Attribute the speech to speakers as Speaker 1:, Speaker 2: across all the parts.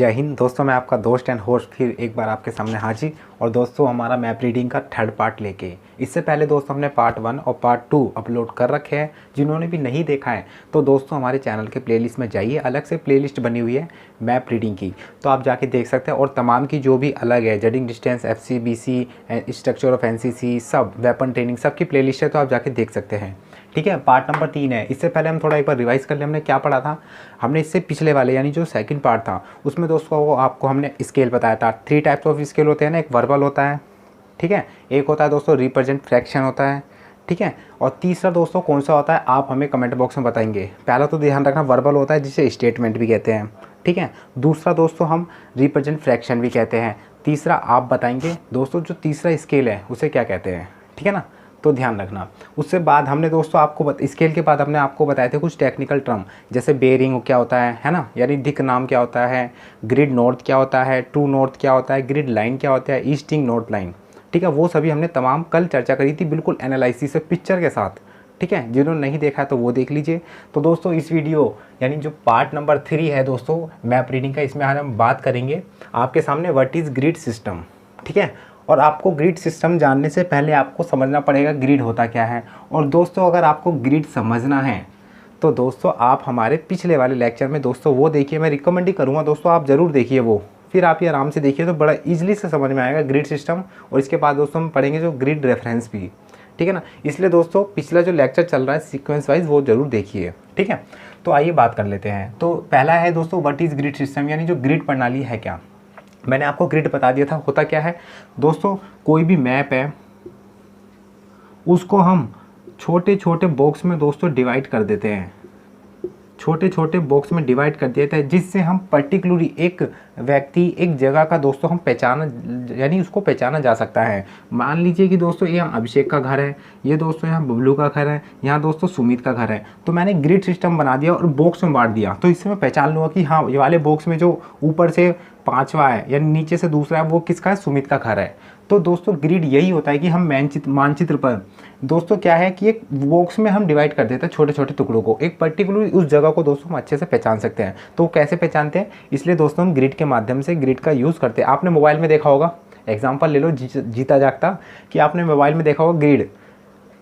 Speaker 1: जय हिंद दोस्तों, मैं आपका दोस्त एंड होस्ट फिर एक बार आपके सामने हाजिर। और दोस्तों हमारा मैप रीडिंग का थर्ड पार्ट लेके, इससे पहले दोस्तों हमने पार्ट 1 और पार्ट 2 अपलोड कर रखे हैं। जिन्होंने भी नहीं देखा है तो दोस्तों हमारे चैनल के प्लेलिस्ट में जाइए, अलग से प्लेलिस्ट बनी हुई है मैप रीडिंग की, तो आप जाके देख सकते हैं। और तमाम की जो भी अलग है, judging distance, FCBC, structure of NCC, सब वेपन ट्रेनिंग, सब की प्लेलिस्ट है, तो आप जाके देख सकते हैं। ठीक है, पार्ट नंबर 3 है। इससे पहले हम थोड़ा एक बार रिवाइज कर ले, हमने क्या पढ़ा था। हमने इससे पिछले वाले यानी जो सेकंड पार्ट था उसमें दोस्तों आपको हमने स्केल बताया था। 3 टाइप्स ऑफ स्केल होते हैं ना, एक वर्बल होता है, ठीक है, एक होता है दोस्तों रिप्रेजेंट फ्रैक्शन होता है, ठीक है, और तीसरा दोस्तों कौन सा होता है आप हमें कमेंट बॉक्स में बताएंगे। पहला तो ध्यान रखना वर्बल होता है जिसे स्टेटमेंट भी कहते हैं, ठीक है। दूसरा दोस्तों हम रिप्रेजेंट फ्रैक्शन भी कहते हैं। तीसरा आप बताएंगे दोस्तों जो तीसरा स्केल है उसे क्या कहते हैं, ठीक है ना, तो ध्यान रखना। उससे बाद हमने दोस्तों आपको स्केल के बाद हमने आपको बताए थे कुछ टेक्निकल टर्म, जैसे बेयरिंग क्या होता है ना, यानी दिक नाम क्या होता है, ग्रिड नॉर्थ क्या होता है, ट्रू नॉर्थ क्या होता है, ग्रिड लाइन क्या होता है, ईस्टिंग नॉर्थ लाइन, ठीक है। वो सभी हमने तमाम कल चर्चा करी थी, बिल्कुल एनालिसिस से पिक्चर के साथ, ठीक है। जिन्होंने नहीं देखा है तो वो देख लीजिए। तो दोस्तों इस वीडियो यानी जो पार्ट नंबर 3 है दोस्तों मैप रीडिंग का, इसमें आज हम बात करेंगे आपके सामने व्हाट इज़ ग्रिड सिस्टम, ठीक है। और आपको ग्रिड सिस्टम जानने से पहले आपको समझना पड़ेगा ग्रिड होता क्या है। और दोस्तों अगर आपको ग्रिड समझना है तो दोस्तों आप हमारे पिछले वाले लेक्चर में दोस्तों वो देखिए, मैं रिकमेंड ही करूँगा दोस्तों आप ज़रूर देखिए वो, फिर आप ये आराम से देखिए तो बड़ा ईजिली से समझ में आएगा ग्रिड सिस्टम। और इसके बाद दोस्तों हम पढ़ेंगे जो ग्रिड रेफरेंस भी, ठीक है ना। इसलिए दोस्तों पिछला जो लेक्चर चल रहा है सीक्वेंस वाइज वो ज़रूर देखिए, ठीक है। तो आइए बात कर लेते हैं। तो पहला है दोस्तों व्हाट इज़ ग्रिड सिस्टम, यानी जो ग्रिड प्रणाली है क्या। मैंने आपको ग्रिड बता दिया था, होता क्या है दोस्तों, कोई भी मैप है उसको हम छोटे छोटे बॉक्स में दोस्तों डिवाइड कर देते हैं, छोटे छोटे बॉक्स में डिवाइड कर देते हैं, जिससे हम पर्टिकुलरली एक व्यक्ति एक जगह का दोस्तों हम पहचाना यानी उसको पहचाना जा सकता है। मान लीजिए कि दोस्तों यहाँ अभिषेक का घर है, ये दोस्तों यहाँ बबलू का घर है, यहाँ दोस्तों सुमित का घर है। तो मैंने ग्रिड सिस्टम बना दिया और बॉक्स में बांट दिया, तो इससे मैं पहचान लूँगा कि हाँ ये वाले बॉक्स में जो ऊपर से 5वां है यानी नीचे से दूसरा है वो किसका है, सुमित का घर है। तो दोस्तों ग्रिड यही होता है कि हम मानचित्र पर दोस्तों क्या है कि एक बॉक्स में हम डिवाइड कर देते हैं छोटे छोटे टुकड़ों को, एक पर्टिकुलर उस जगह को दोस्तों हम अच्छे से पहचान सकते हैं। तो कैसे पहचानते हैं, इसलिए दोस्तों हम ग्रिड के माध्यम से ग्रिड का यूज़ करते हैं। आपने मोबाइल में देखा होगा, एग्जाम्पल ले लो जीता जागता, कि आपने मोबाइल में देखा होगा ग्रिड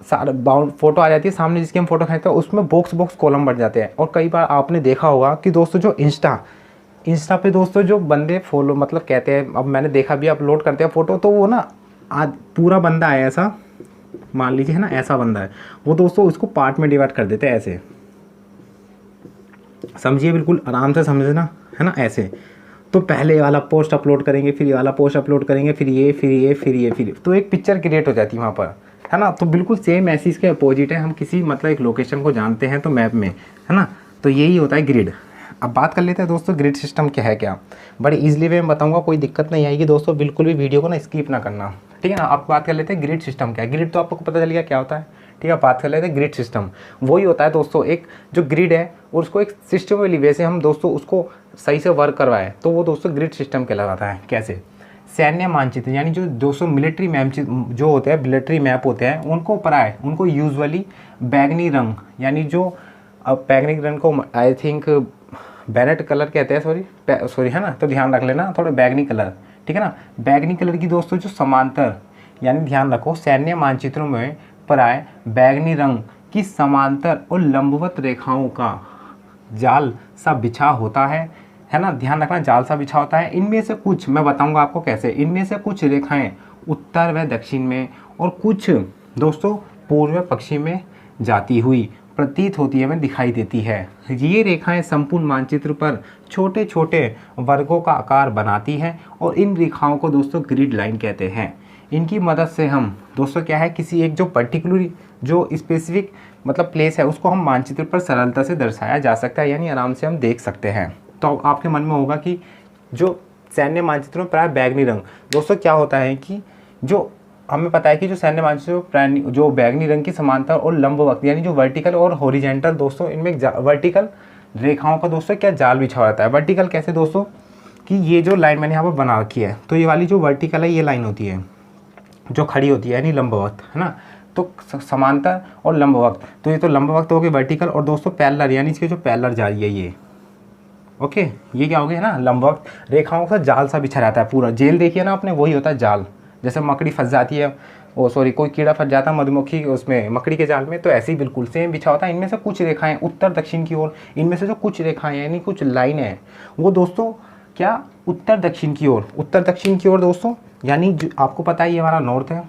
Speaker 1: सारा बाउंड फोटो आ जाती है सामने जिसकी हम फोटो खींचते हैं, उसमें बॉक्स कॉलम बन जाते हैं। और कई बार आपने देखा होगा कि दोस्तों जो इंस्टा पे दोस्तों जो बंदे फॉलो मतलब कहते हैं, अब मैंने देखा भी अपलोड करते हैं फोटो, तो वो ना आज पूरा बंदा है ऐसा, मान लीजिए है ना ऐसा बंदा है, वो दोस्तों उसको पार्ट में डिवाइड कर देते हैं ऐसे, समझिए बिल्कुल आराम से समझना है ना ऐसे। तो पहले ये वाला पोस्ट अपलोड करेंगे, फिर ये वाला पोस्ट अपलोड करेंगे, फिर ये फिर ये फिर ये फिर तो एक पिक्चर क्रिएट हो जाती है वहाँ पर, है ना। तो बिल्कुल सेम ऐसी इसके अपोजिट है, हम किसी मतलब एक लोकेशन को जानते हैं तो मैप में, है ना, तो यही होता है ग्रिड। अब बात कर लेते हैं दोस्तों ग्रिड सिस्टम क्या है क्या, बड़े इजीली वे में बताऊंगा, कोई दिक्कत नहीं आएगी दोस्तों, बिल्कुल भी वीडियो को ना स्किप ना करना, ठीक है ना। अब बात कर लेते हैं ग्रिड सिस्टम क्या है। ग्रिड तो आपको पता चल गया क्या होता है, ठीक है। बात कर लेते हैं ग्रिड सिस्टम, वही होता है दोस्तों एक जो ग्रिड है और उसको एक सिस्टम वे से हम दोस्तों उसको सही से वर्क करवाएं तो वो दोस्तों ग्रिड सिस्टम कहलाता है। कैसे, सैन्य मानचित्र यानी जो दोस्तों मिलिट्री मैप जो होते हैं, मिलिट्री मैप होते हैं, उनको पढ़ाए, उनको यूजुअली बैगनी रंग यानी जो अब बैगनी रंग को आई थिंक बैनेट कलर कहते हैं, सॉरी है ना, तो ध्यान रख लेना थोड़ा बैगनी कलर, ठीक है ना। बैगनी कलर की दोस्तों जो समांतर यानी ध्यान रखो सैन्य मानचित्रों में पराय बैगनी रंग की समांतर और लंबवत रेखाओं का जाल सा बिछा होता है ना, ध्यान रखना जाल सा बिछा होता है। इनमें से कुछ मैं बताऊंगा आपको कैसे, इनमें से कुछ रेखाएं उत्तर व दक्षिण में और कुछ दोस्तों पूर्व पश्चिम में जाती हुई प्रतीत होती है, में दिखाई देती है। ये रेखाएं संपूर्ण मानचित्र पर छोटे छोटे वर्गों का आकार बनाती हैं और इन रेखाओं को दोस्तों ग्रिड लाइन कहते हैं। इनकी मदद से हम दोस्तों क्या है किसी एक जो पर्टिकुलर जो स्पेसिफिक मतलब प्लेस है उसको हम मानचित्र पर सरलता से दर्शाया जा सकता है, यानी आराम से हम देख सकते हैं। तो आपके मन में होगा कि जो सैन्य मानचित्रों में प्राय बैगनी रंग दोस्तों क्या होता है कि जो हमें पता है कि जो सैन्य मानचित्र जो बैगनी रंग की समांतर और लंबवत यानी जो वर्टिकल और हॉरिजॉन्टल दोस्तों इनमें वर्टिकल रेखाओं का दोस्तों क्या जाल बिछा रहता है। वर्टिकल कैसे दोस्तों कि ये जो लाइन मैंने यहाँ पर बना रखी है, तो ये वाली जो वर्टिकल है ये लाइन होती है जो खड़ी होती है यानी लंबवत, है ना। तो समांतर और लंबवत, तो ये तो लंबवत हो गई वर्टिकल, और दोस्तों पैरेलल यानी इसके जो पैरेलल जा रही है ये ओके, ये क्या हो गया ना, लंबवत रेखाओं का जाल सा बिछा रहता है पूरा। जेल देखिए ना आपने, वही होता है जाल। जैसे मकड़ी फंस जाती है, ओ सॉरी कोई कीड़ा फंस जाता है मधुमक्खी उसमें मकड़ी के जाल में, तो ऐसे ही बिल्कुल सेम बिछा होता है। इनमें से कुछ रेखाएं उत्तर दक्षिण की ओर, इनमें से जो कुछ रेखाएं यानी कुछ लाइन है वो दोस्तों क्या उत्तर दक्षिण की ओर, उत्तर दक्षिण की ओर दोस्तों, यानी आपको पता है ये हमारा नॉर्थ है,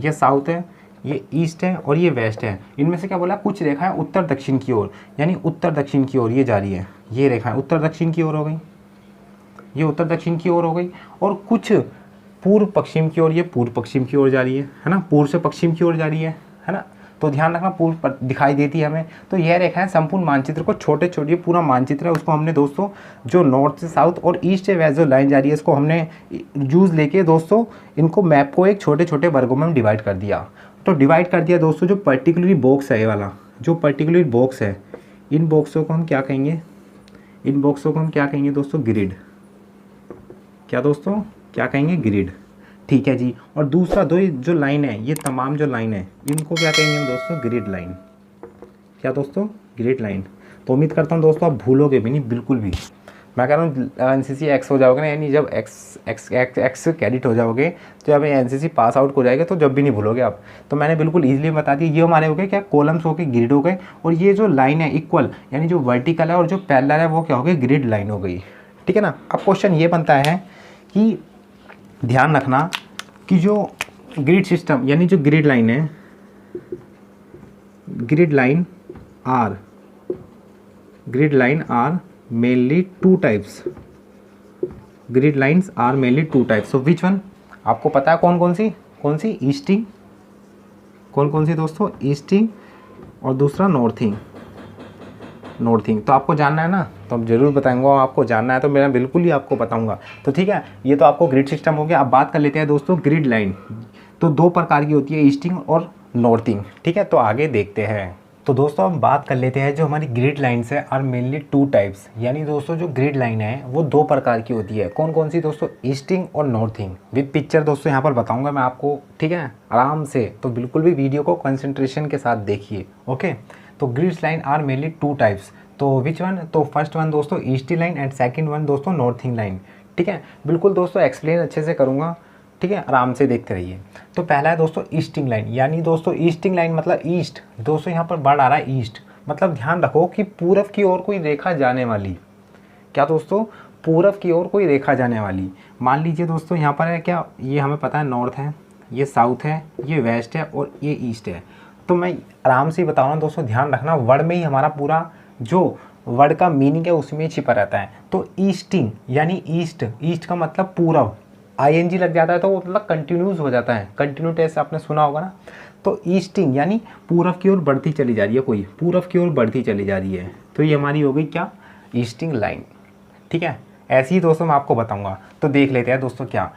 Speaker 1: ये साउथ है, ये ईस्ट है और ये वेस्ट है। इनमें से क्या बोला, कुछ रेखाएं उत्तर दक्षिण की ओर, यानी उत्तर दक्षिण की ओर ये जा रही है। ये रेखाएं उत्तर दक्षिण की ओर हो गई, ये उत्तर दक्षिण की ओर हो गई। और कुछ पूर्व पश्चिम की ओर, ये पूर्व पश्चिम की ओर जा रही है ना, पूर्व से पश्चिम की ओर जा रही है ना। तो ध्यान रखना पूर्व पर दिखाई देती है हमें। तो यह रेखाएं संपूर्ण मानचित्र को, छोटे छोटे पूरा मानचित्र है उसको हमने दोस्तों जो नॉर्थ से साउथ और ईस्ट से वेस्ट जो लाइन जा रही है इसको हमने यूज लेके दोस्तों इनको मैप को एक छोटे छोटे वर्गों में डिवाइड कर दिया। तो डिवाइड कर दिया दोस्तों, जो पर्टिकुलरली बॉक्स है ये वाला, जो पर्टिकुलर बॉक्स है, इन बॉक्सों को हम क्या कहेंगे, इन बॉक्सों को हम क्या कहेंगे दोस्तों, ग्रिड। क्या दोस्तों क्या कहेंगे, ग्रिड। ठीक है जी। और दूसरा दो जो लाइन है, ये तमाम जो लाइन है इनको क्या कहेंगे हम दोस्तों, ग्रिड लाइन। क्या दोस्तों, ग्रिड लाइन। तो उम्मीद करता हूँ दोस्तों आप भूलोगे भी नहीं बिल्कुल भी। मैं कह रहा हूँ एनसीसी एक्स हो जाओगे ना, यानी जब एक्स कैडेट हो जाओगे तो जब एनसीसी पास आउट हो जाएगा तो जब भी नहीं भूलोगे आप। तो मैंने बिल्कुल ईजिली बता दिया। ये हमारे हो गए क्या, कॉलम्स हो गए, ग्रिड हो गए। और ये जो लाइन है इक्वल, यानी जो वर्टिकल है और जो पैरेलल है वो क्या हो गई, ग्रिड लाइन हो गई। ठीक है ना। अब क्वेश्चन ये बनता है कि ध्यान रखना कि जो ग्रिड सिस्टम यानी जो ग्रिड लाइन है, grid line are mainly two types, grid lines are mainly two types. So which one, आपको पता है कौन कौन सी ईस्टिंग, कौन सी दोस्तों, ईस्टिंग और दूसरा नॉर्थिंग। तो आपको जानना है ना, तो अब जरूर बताऊंगा। आपको जानना है तो मैं बिल्कुल ही आपको बताऊंगा। तो ठीक है, ये तो आपको ग्रिड सिस्टम हो गया। अब बात कर लेते हैं दोस्तों ग्रिड लाइन। तो दो प्रकार की होती है, ईस्टिंग और नॉर्थिंग। ठीक है, तो आगे देखते हैं। तो दोस्तों हम बात कर लेते हैं, जो हमारी ग्रिड लाइन्स है आर मेनली टू टाइप्स, यानी दोस्तों जो ग्रिड लाइन है वो दो प्रकार की होती है। कौन सी दोस्तों, ईस्टिंग और नॉर्थिंग। विद पिक्चर दोस्तों यहाँ पर बताऊंगा मैं आपको, ठीक है, आराम से। तो बिल्कुल भी वीडियो को कंसंट्रेशन के साथ देखिए। ओके, तो grid line are mainly two types. तो विच वन, तो फर्स्ट वन दोस्तों easting line and second one दोस्तों नॉर्थिंग लाइन। ठीक है, बिल्कुल दोस्तों एक्सप्लेन अच्छे से करूँगा। ठीक है, आराम से देखते रहिए। तो पहला है दोस्तों ईस्टिंग लाइन, यानी दोस्तों ईस्टिंग लाइन मतलब ईस्ट। दोस्तों यहाँ पर वर्ड आ रहा है ईस्ट, मतलब ध्यान रखो कि पूरब की ओर कोई रेखा जाने वाली। क्या दोस्तों, पूरब की ओर कोई रेखा जाने वाली। मान लीजिए दोस्तों यहाँ पर है क्या, ये हमें पता है नॉर्थ है, ये साउथ है, ये वेस्ट है और ये ईस्ट है। तो मैं आराम से बता रहा हूँ दोस्तों, ध्यान रखना वर्ड में ही हमारा पूरा जो वर्ड का मीनिंग है उसमें छिपा रहता है। तो ईस्टिंग यानी ईस्ट, ईस्ट का मतलब पूरब, आईएनजी लग जाता है तो वो मतलब कंटिन्यूस हो जाता है, कंटिन्यू टेंस आपने सुना होगा ना। तो ईस्टिंग यानी पूरब की ओर बढ़ती चली जा रही है, कोई पूरब की ओर बढ़ती चली जा रही है। तो ये हमारी हो गई क्या, ईस्टिंग लाइन। ठीक है, ऐसे ही दोस्तों मैं आपको बताऊंगा। तो देख लेते हैं दोस्तों, क्या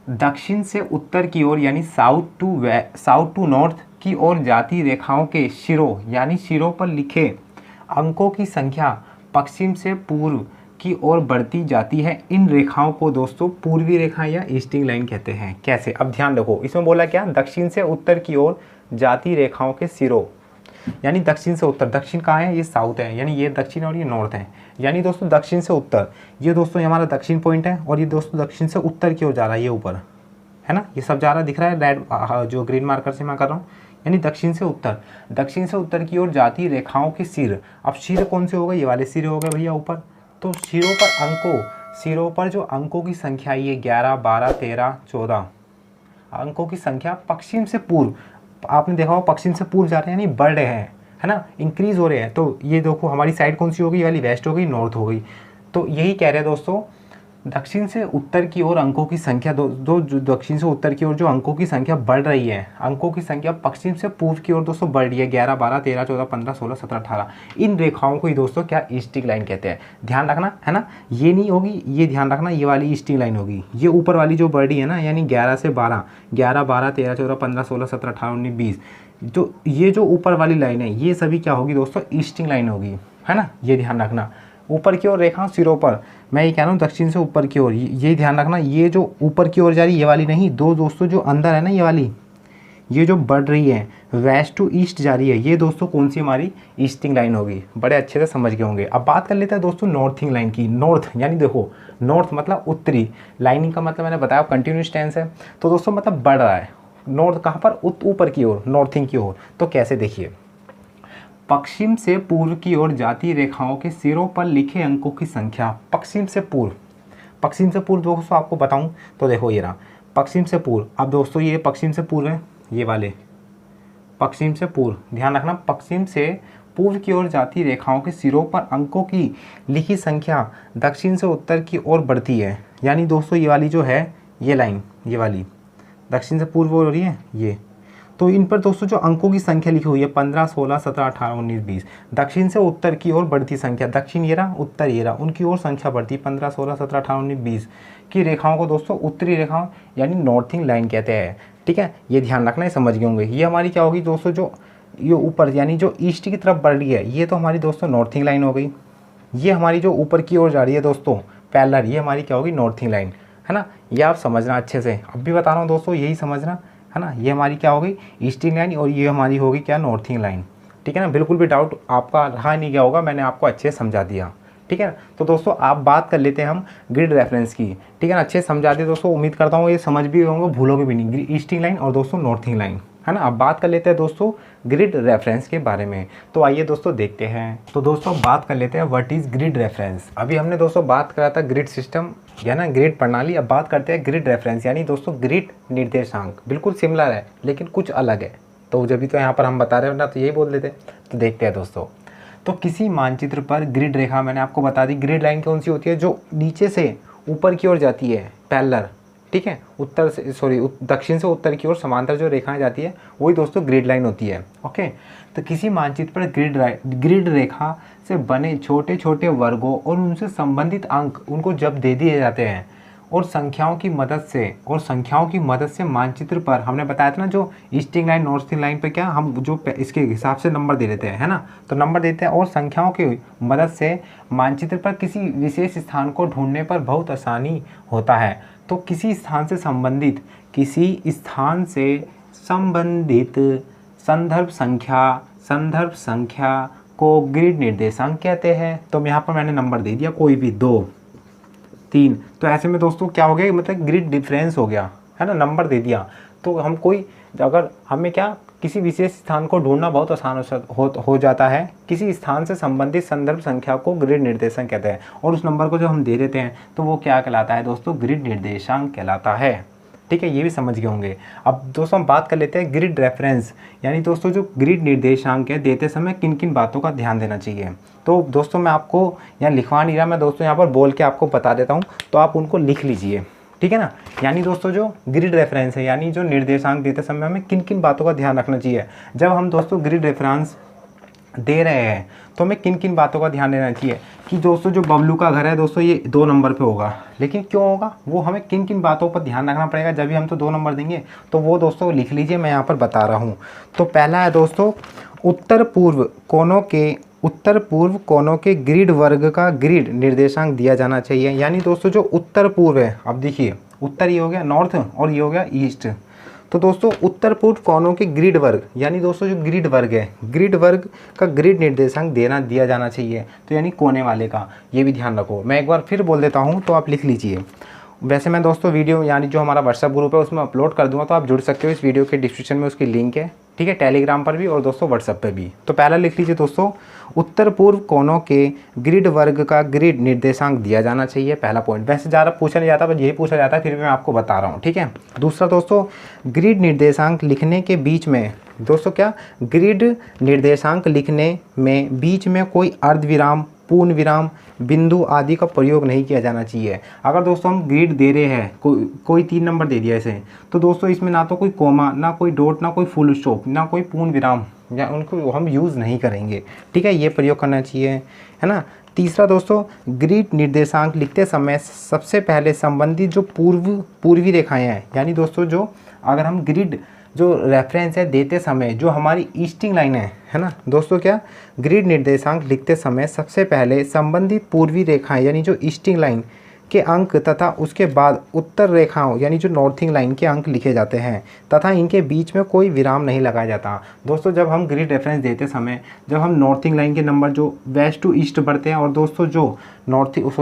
Speaker 1: दक्षिण से उत्तर की ओर यानी साउथ टू नॉर्थ की ओर जाती रेखाओं के शिरों यानी शिरों पर लिखे अंकों की संख्या पश्चिम से पूर्व की ओर बढ़ती जाती है। इन रेखाओं को दोस्तों पूर्वी रेखा या ईस्टिंग लाइन कहते हैं। कैसे, अब ध्यान रखो, इसमें बोला क्या, दक्षिण से उत्तर की ओर जाती रेखाओं के सिरों, यानी दक्षिण से उत्तर। दक्षिण कहाँ है, ये साउथ है, यानी ये दक्षिण और ये नॉर्थ है। यानी दोस्तों दक्षिण से उत्तर, ये दोस्तों हमारा दक्षिण पॉइंट है और ये दोस्तों दक्षिण से उत्तर की ओर जा रहा है, ये ऊपर है ना, ये सब जा रहा दिख रहा है रेड जो ग्रीन मार्कर से मैं कर रहा हूँ, यानी दक्षिण से उत्तर की ओर जाती रेखाओं के सिर। अब सिर कौन से हो गए, ये वाले सिर हो गए भैया ऊपर। तो सिरों पर जो अंकों की संख्या, ये 11, 12, 13, 14 अंकों की संख्या पश्चिम से पूर्व, आपने देखा होगा पश्चिम से पूर्व जा रहे हैं यानी बढ़ रहे हैं, है ना, इंक्रीज हो रहे हैं। तो ये देखो हमारी साइड कौन सी हो गई, ये वाली वेस्ट हो गई, नॉर्थ हो गई। तो यही कह रहे हैं दोस्तों, दक्षिण से उत्तर की ओर अंकों की संख्या दक्षिण से उत्तर की ओर जो अंकों की संख्या बढ़ रही है, अंकों की संख्या पश्चिम से पूर्व की ओर दोस्तों बढ़ रही है, 11, 12, 13, 14, 15, 16, 17, 18। इन रेखाओं को ही दोस्तों क्या, ईस्टिंग लाइन कहते हैं। ध्यान रखना, है ना, ये नहीं होगी, ये ध्यान रखना, ये वाली ईस्टिंग लाइन होगी। ये ऊपर वाली जो बढ़ रही है ना, यानी 11 से 12, 11, 12, 13, 14, 15, 16, 17, 18, 19, 20, तो ये जो ऊपर वाली लाइन है ये सभी क्या होगी दोस्तों, ईस्टिंग लाइन होगी, है ना। ये ध्यान रखना, ऊपर की ओर रेखा सिरों पर, मैं ये कह रहा हूँ दक्षिण से ऊपर की ओर, ये ध्यान रखना, ये जो ऊपर की ओर जा रही है ये वाली नहीं, दो दोस्तों जो अंदर है ना, ये जो बढ़ रही है वेस्ट टू ईस्ट जा रही है, ये दोस्तों कौन सी हमारी ईस्टिंग लाइन होगी। बड़े अच्छे से समझ गए होंगे। अब बात कर लेते हैं दोस्तों नॉर्थिंग लाइन की। नॉर्थ यानी देखो, नॉर्थ मतलब उत्तरी, लाइनिंग का मतलब मैंने बताया कंटिन्यूस टेंस है, तो दोस्तों मतलब बढ़ रहा है। नॉर्थ कहाँ पर, ऊपर की ओर, नॉर्थिंग की ओर। तो कैसे, देखिए, पश्चिम से पूर्व की ओर जाती रेखाओं के सिरों पर लिखे अंकों की संख्या। पश्चिम से पूर्व, पश्चिम से पूर्व दोस्तों आपको बताऊं तो देखो ये रहा पश्चिम से पूर्व। अब दोस्तों ये पश्चिम से पूर्व है, ये वाले पश्चिम से पूर्व, ध्यान रखना, पश्चिम से पूर्व की ओर जाती रेखाओं के सिरों पर अंकों की लिखी संख्या दक्षिण से उत्तर की ओर बढ़ती है। यानी दोस्तों ये वाली जो है, ये लाइन, ये वाली दक्षिण से पूर्व हो रही है ये, तो इन पर दोस्तों जो अंकों की संख्या लिखी हुई है 15, 16, 17, 18, 19, 20, दक्षिण से उत्तर की ओर बढ़ती संख्या, दक्षिण ये रहा, उत्तर ये रहा, उनकी ओर संख्या बढ़ती 15, 16, 17, 18, 19, 20 की रेखाओं को दोस्तों उत्तरी रेखाओं यानी नॉर्थिंग लाइन कहते हैं। ठीक है, ये ध्यान रखना है, समझ गए होंगे। ये हमारी क्या होगी दोस्तों, जो ये ऊपर यानी जो ईस्ट की तरफ बढ़ रही है, ये तो हमारी दोस्तों नॉर्थिंग लाइन हो गई। ये हमारी जो ऊपर की ओर जा रही है दोस्तों पैरेलल, ये हमारी क्या होगी, नॉर्थिंग लाइन, है ना। ये आप समझना अच्छे से, अब भी बता रहा हूँ दोस्तों, यही समझना, है ना। ये हमारी क्या हो गई, ईस्टिंग लाइन, और ये हमारी होगी क्या, नॉर्थिंग लाइन। ठीक है ना, बिल्कुल भी डाउट आपका रहा नहीं गया होगा, मैंने आपको अच्छे से समझा दिया। ठीक है, तो दोस्तों आप बात कर लेते हैं हम ग्रिड रेफरेंस की। ठीक है ना, अच्छे से समझा दिए दोस्तों, उम्मीद करता हूँ ये समझ भी होंगे, भूलोगे भी नहीं, ईस्टिंग लाइन और दोस्तों नॉर्थिंग लाइन, है ना। अब बात कर लेते हैं दोस्तों ग्रिड रेफरेंस के बारे में। तो आइए दोस्तों देखते हैं। तो दोस्तों बात कर लेते हैं व्हाट इज़ ग्रिड रेफरेंस। अभी हमने दोस्तों बात करा था ग्रिड सिस्टम या ना ग्रिड प्रणाली, अब बात करते हैं ग्रिड रेफरेंस यानी दोस्तों ग्रिड निर्देशांक। बिल्कुल सिमिलर है लेकिन कुछ अलग है, तो जब भी तो यहाँ पर हम बता रहे हो ना, तो यही बोल देते। तो देखते हैं दोस्तों, तो किसी मानचित्र पर ग्रिड रेखा, मैंने आपको बता दी ग्रिड लाइन कौन सी होती है, जो नीचे से ऊपर की ओर जाती है, पैरेलल। ठीक है, उत्तर से दक्षिण से उत्तर की ओर समांतर जो रेखाएं जाती है वही दोस्तों ग्रिड लाइन होती है। ओके, तो किसी मानचित्र पर ग्रिड रेखा से बने छोटे छोटे वर्गों और उनसे संबंधित अंक उनको जब दे दिए जाते हैं और संख्याओं की मदद से मानचित्र पर, हमने बताया था ना, जो ईस्टिंग लाइन नॉर्थिंग लाइन पे क्या हम जो इसके हिसाब से नंबर दे देते हैं, है ना, तो नंबर देते हैं, और संख्याओं की मदद से मानचित्र पर किसी विशेष स्थान को ढूंढने पर बहुत आसानी होता है। तो किसी स्थान से संबंधित संदर्भ संख्या को ग्रिड निर्देशांक कहते हैं। तो यहाँ पर मैंने नंबर दे दिया, कोई भी 2, 3, तो ऐसे में दोस्तों क्या हो गया, मतलब ग्रिड डिफरेंस हो गया, है ना, नंबर दे दिया। तो हम अगर हमें क्या किसी विशेष स्थान को ढूंढना बहुत आसान हो जाता है, किसी स्थान से संबंधित संदर्भ संख्या को ग्रिड निर्देशांक कहते हैं, और उस नंबर को जब हम दे देते हैं तो वो क्या कहलाता है दोस्तों, ग्रिड निर्देशांक कहलाता है। ठीक है, ये भी समझ गए होंगे। अब दोस्तों हम बात कर लेते हैं ग्रिड रेफरेंस, यानी दोस्तों जो ग्रिड निर्देशांक है देते समय किन किन बातों का ध्यान देना चाहिए। तो दोस्तों मैं आपको यहाँ लिखवा नहीं रहा, मैं दोस्तों यहाँ पर बोल के आपको बता देता हूँ, तो आप उनको लिख लीजिए। ठीक है ना, यानी दोस्तों जो ग्रिड रेफरेंस है यानी जो निर्देशांक देते समय हमें किन किन बातों का ध्यान रखना चाहिए। जब हम दोस्तों ग्रिड रेफरेंस दे रहे हैं तो हमें किन किन बातों का ध्यान देना चाहिए कि दोस्तों जो बबलू का घर है दोस्तों ये 2 नंबर पे होगा, लेकिन क्यों होगा वो हमें किन किन बातों पर ध्यान रखना पड़ेगा। जब भी हम तो 2 नंबर देंगे तो वो दोस्तों लिख लीजिए, मैं यहाँ पर बता रहा हूँ। तो पहला है दोस्तों उत्तर पूर्व कोनों के ग्रिड वर्ग का ग्रिड निर्देशांक दिया जाना चाहिए। यानी दोस्तों जो उत्तर पूर्व है, अब देखिए उत्तर ये हो गया नॉर्थ और ये हो गया ईस्ट, तो दोस्तों उत्तर पूर्व कोनों के ग्रिड वर्ग यानी दोस्तों जो ग्रिड वर्ग है, ग्रिड वर्ग का ग्रिड निर्देशांक दिया जाना चाहिए, तो यानी कोने वाले का, ये भी ध्यान रखो। मैं एक बार फिर बोल देता हूँ तो आप लिख लीजिए। वैसे मैं दोस्तों वीडियो यानी जो हमारा व्हाट्सएप ग्रुप है उसमें अपलोड कर दूंगा, तो आप जुड़ सकते हो, इस वीडियो के डिस्क्रिप्शन में उसकी लिंक है। ठीक है, टेलीग्राम पर भी और दोस्तों व्हाट्सएप पे भी। तो पहला लिख लीजिए दोस्तों, उत्तर पूर्व कोनों के ग्रिड वर्ग का ग्रिड निर्देशांक दिया जाना चाहिए, पहला पॉइंट। वैसे ज़्यादा पूछा नहीं जाता, बस यही पूछा जाता है, फिर भी मैं आपको बता रहा हूँ। ठीक है, दूसरा दोस्तों ग्रिड निर्देशांक लिखने के बीच में दोस्तों क्या, ग्रिड निर्देशांक लिखने में बीच में कोई अर्धविराम, पूर्ण विराम, बिंदु आदि का प्रयोग नहीं किया जाना चाहिए। अगर दोस्तों हम ग्रिड दे रहे हैं, कोई 3 नंबर दे दिया ऐसे, तो दोस्तों इसमें ना तो कोई कोमा, ना कोई डॉट, ना कोई फुल स्टॉप, ना कोई पूर्ण विराम, या उनको हम यूज़ नहीं करेंगे। ठीक है, ये प्रयोग करना चाहिए, है ना। तीसरा दोस्तों ग्रिड निर्देशांक लिखते समय सबसे पहले संबंधित जो पूर्वी रेखाएँ हैं, यानी दोस्तों जो अगर हम ग्रिड जो रेफरेंस है देते समय जो हमारी ईस्टिंग लाइन है ना दोस्तों, क्या ग्रिड निर्देशांक लिखते समय सबसे पहले संबंधित पूर्वी रेखाएं यानी जो ईस्टिंग लाइन के अंक तथा उसके बाद उत्तर रेखाओं यानी जो नॉर्थिंग लाइन के अंक लिखे जाते हैं तथा इनके बीच में कोई विराम नहीं लगाया जाता। दोस्तों जब हम ग्रिड रेफरेंस देते समय जब हम नॉर्थिंग लाइन के नंबर जो वेस्ट टू ईस्ट बढ़ते हैं और दोस्तों जो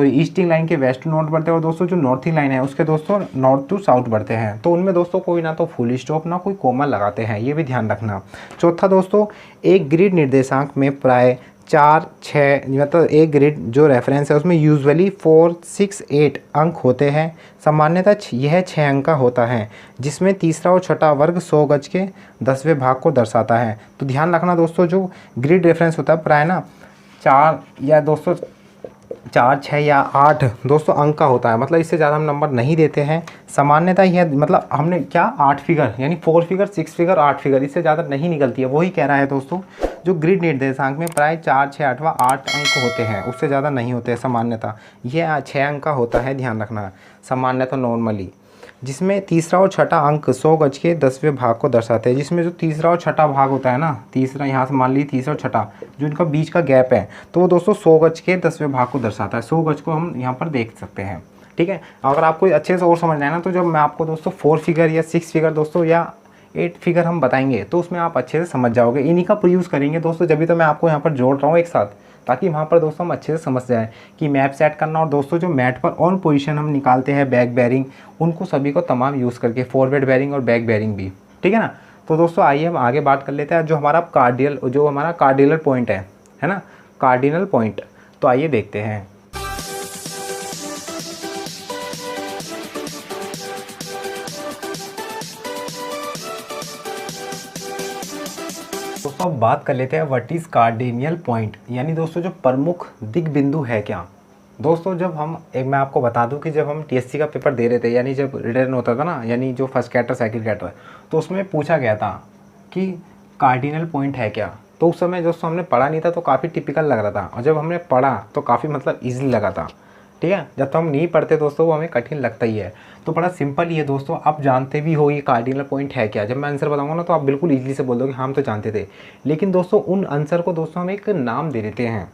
Speaker 1: ईस्टिंग लाइन के वेस्ट टू नॉर्थ बढ़ते हैं और दोस्तों जो नॉर्थिंग लाइन है उसके दोस्तों नॉर्थ टू साउथ बढ़ते हैं, तो उनमें दोस्तों कोई ना तो फुल स्टॉप ना कोई कोमा लगाते हैं, ये भी ध्यान रखना। चौथा दोस्तों, एक ग्रिड निर्देशांक में प्राय 4, 6 मतलब एक ग्रिड जो रेफरेंस है उसमें यूजुअली 4, 6, 8 अंक होते हैं। सामान्यतः यह 6 अंक का होता है जिसमें तीसरा और छठा वर्ग 100 गज के 10वें भाग को दर्शाता है। तो ध्यान रखना दोस्तों, जो ग्रिड रेफरेंस होता है प्राय ना 4 या दोस्तों 4, 6 या 8 दोस्तों अंक का होता है, मतलब इससे ज़्यादा हम नंबर नहीं देते हैं। सामान्यतः यह मतलब हमने क्या 8 फिगर यानी 4 फिगर 6 फिगर 8 फिगर इससे ज़्यादा नहीं निकलती है, वही कह रहा है दोस्तों। जो ग्रिड निर्देशांक में प्राय 4, 6, 8 व 8 अंक होते हैं उससे ज़्यादा नहीं होते हैं सामान्यतः, यह 6 अंक का होता है, ध्यान रखना सामान्यतः नॉर्मली, जिसमें तीसरा और छठा अंक 100 गज के 10वें भाग को दर्शाते हैं। जिसमें जो तीसरा और छठा भाग होता है ना, तीसरा यहाँ से मान लीजिए तीसरा और छठा जो इनका बीच का गैप है तो वो दोस्तों 100 गज के 10वें भाग को दर्शाता है। 100 गज को हम यहाँ पर देख सकते हैं, ठीक है। अगर आपको अच्छे से और समझना है ना तो जब मैं आपको दोस्तों 4 फिगर या 6 फिगर दोस्तों या 8 फिगर हम बताएंगे तो उसमें आप अच्छे से समझ जाओगे, इन्हीं का प्रयूज़ करेंगे दोस्तों, जब भी तो मैं आपको यहाँ पर जोड़ रहा हूँ एक साथ, ताकि वहाँ पर दोस्तों हम अच्छे से समझ जाएं कि मैप सेट करना और दोस्तों जो मैट पर ऑन पोजीशन हम निकालते हैं बैक बेयरिंग, उनको सभी को तमाम यूज़ करके फॉरवर्ड बेयरिंग और बैक बेयरिंग भी, ठीक है ना। तो दोस्तों आइए हम आगे बात कर लेते हैं जो हमारा कार्डिनल पॉइंट है ना, कार्डिनल पॉइंट। तो आइए देखते हैं। दोस्तों अब बात कर लेते हैं व्हाट इज़ कार्डिनियल पॉइंट, यानी दोस्तों जो प्रमुख दिग बिंदु है क्या। दोस्तों जब हम मैं आपको बता दूं कि जब हम टीएससी का पेपर दे रहे थे यानी जब रिटर्न होता था ना, यानी जो फर्स्ट कैटर सेकंड कैटर, तो उसमें पूछा गया था कि कार्डिनल पॉइंट है क्या। तो उस समय दोस्तों हमने पढ़ा नहीं था तो काफ़ी टिपिकल लग रहा था, और जब हमने पढ़ा तो काफ़ी मतलब ईजिली लगा था, ठीक है। जब तो हम नहीं पढ़ते दोस्तों वो हमें कठिन लगता ही है। तो बड़ा सिंपल ही है दोस्तों, आप जानते भी हो ये कार्डिनल पॉइंट है क्या। जब मैं आंसर बताऊंगा ना तो आप बिल्कुल इजीली से बोल दोगे हम तो जानते थे, लेकिन दोस्तों उन आंसर को दोस्तों हम एक नाम दे देते हैं,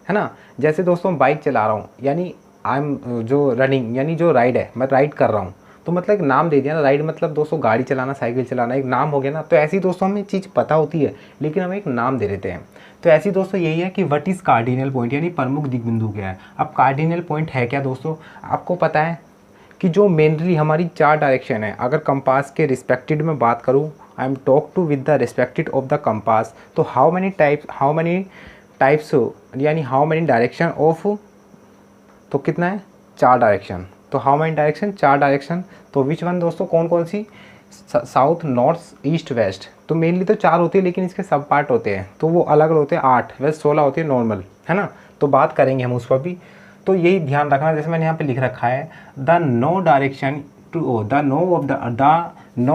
Speaker 1: है ना। जैसे दोस्तों मैं बाइक चला रहा हूँ यानी आई एम जो रनिंग यानी जो राइड है मैं राइड कर रहा हूँ, तो मतलब एक नाम दे दिया ना। राइड मतलब दोस्तों गाड़ी चलाना, साइकिल चलाना एक नाम हो गया ना। तो ऐसी दोस्तों हमें चीज़ पता होती है लेकिन हम एक नाम दे देते हैं। तो ऐसी दोस्तों यही है कि व्हाट इज़ कार्डिनल पॉइंट यानी प्रमुख दिग्बिंदु क्या है। अब कार्डिनल पॉइंट है क्या दोस्तों, आपको पता है कि जो मेनली हमारी 4 डायरेक्शन है, अगर कंपास के रिस्पेक्टेड में बात करूँ, I am talk to with the respected of the compass, तो हाउ मैनी टाइप्स यानी हाउ मैनी डायरेक्शन ऑफ, तो कितना है 4 डायरेक्शन। तो हाउ मैनी डायरेक्शन 4 डायरेक्शन। तो विच वन दोस्तों कौन कौन सी, साउथ नॉर्थ ईस्ट वेस्ट। तो मेनली तो 4 होती है लेकिन इसके सब पार्ट होते हैं तो वो अलग अलग होते हैं, 8 वैसे 16 होती है नॉर्मल, है ना। तो बात करेंगे हम उस पर भी। तो यही ध्यान रखना, जैसे मैंने यहाँ पे लिख रखा है the no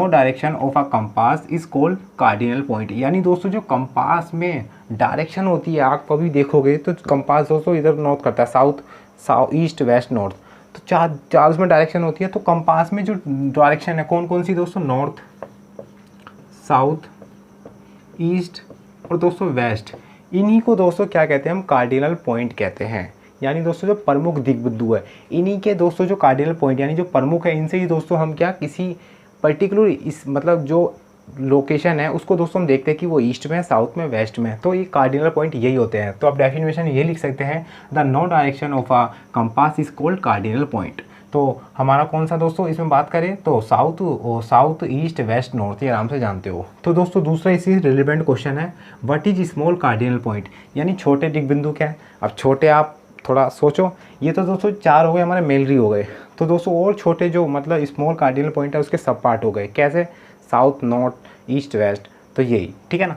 Speaker 1: direction of a compass is called cardinal point. यानी दोस्तों जो कंपास में डायरेक्शन होती है, आप कभी देखोगे तो कंपास दोस्तों इधर नॉर्थ करता है, साउथ ईस्ट वेस्ट नॉर्थ, तो चार उसमें डायरेक्शन होती है। तो कंपास में जो डायरेक्शन है कौन कौन सी दोस्तों, नॉर्थ, साउथ, ईस्ट और दोस्तों वेस्ट, इन्हीं को दोस्तों क्या कहते हैं हम, कार्डिनल पॉइंट कहते हैं। यानी दोस्तों जो प्रमुख दिग्बिंदु है इन्हीं के दोस्तों जो कार्डिनल पॉइंट यानी जो प्रमुख है, इनसे ही दोस्तों हम क्या किसी पर्टिकुलर इस मतलब जो लोकेशन है उसको दोस्तों हम देखते हैं कि वो ईस्ट में है, साउथ में, वेस्ट में, तो ये कार्डिनल पॉइंट यही होते हैं। तो आप डेफिनेशन ये लिख सकते हैं the no direction of a compass is called cardinal point. तो हमारा कौन सा दोस्तों इसमें बात करें तो साउथ ईस्ट वेस्ट नॉर्थ, ये आराम से जानते हो। तो दोस्तों दूसरा इसी रिलेवेंट क्वेश्चन है what is small cardinal point, यानी छोटे दिग्बिंदु क्या है। अब छोटे आप थोड़ा सोचो, ये तो दोस्तों 4 हो गए हमारे मेलरी हो गए, तो दोस्तों और छोटे जो मतलब स्मॉल कार्डिनल पॉइंट है उसके सब पार्ट हो गए, कैसे, साउथ नॉर्थ ईस्ट वेस्ट, तो यही, ठीक है ना।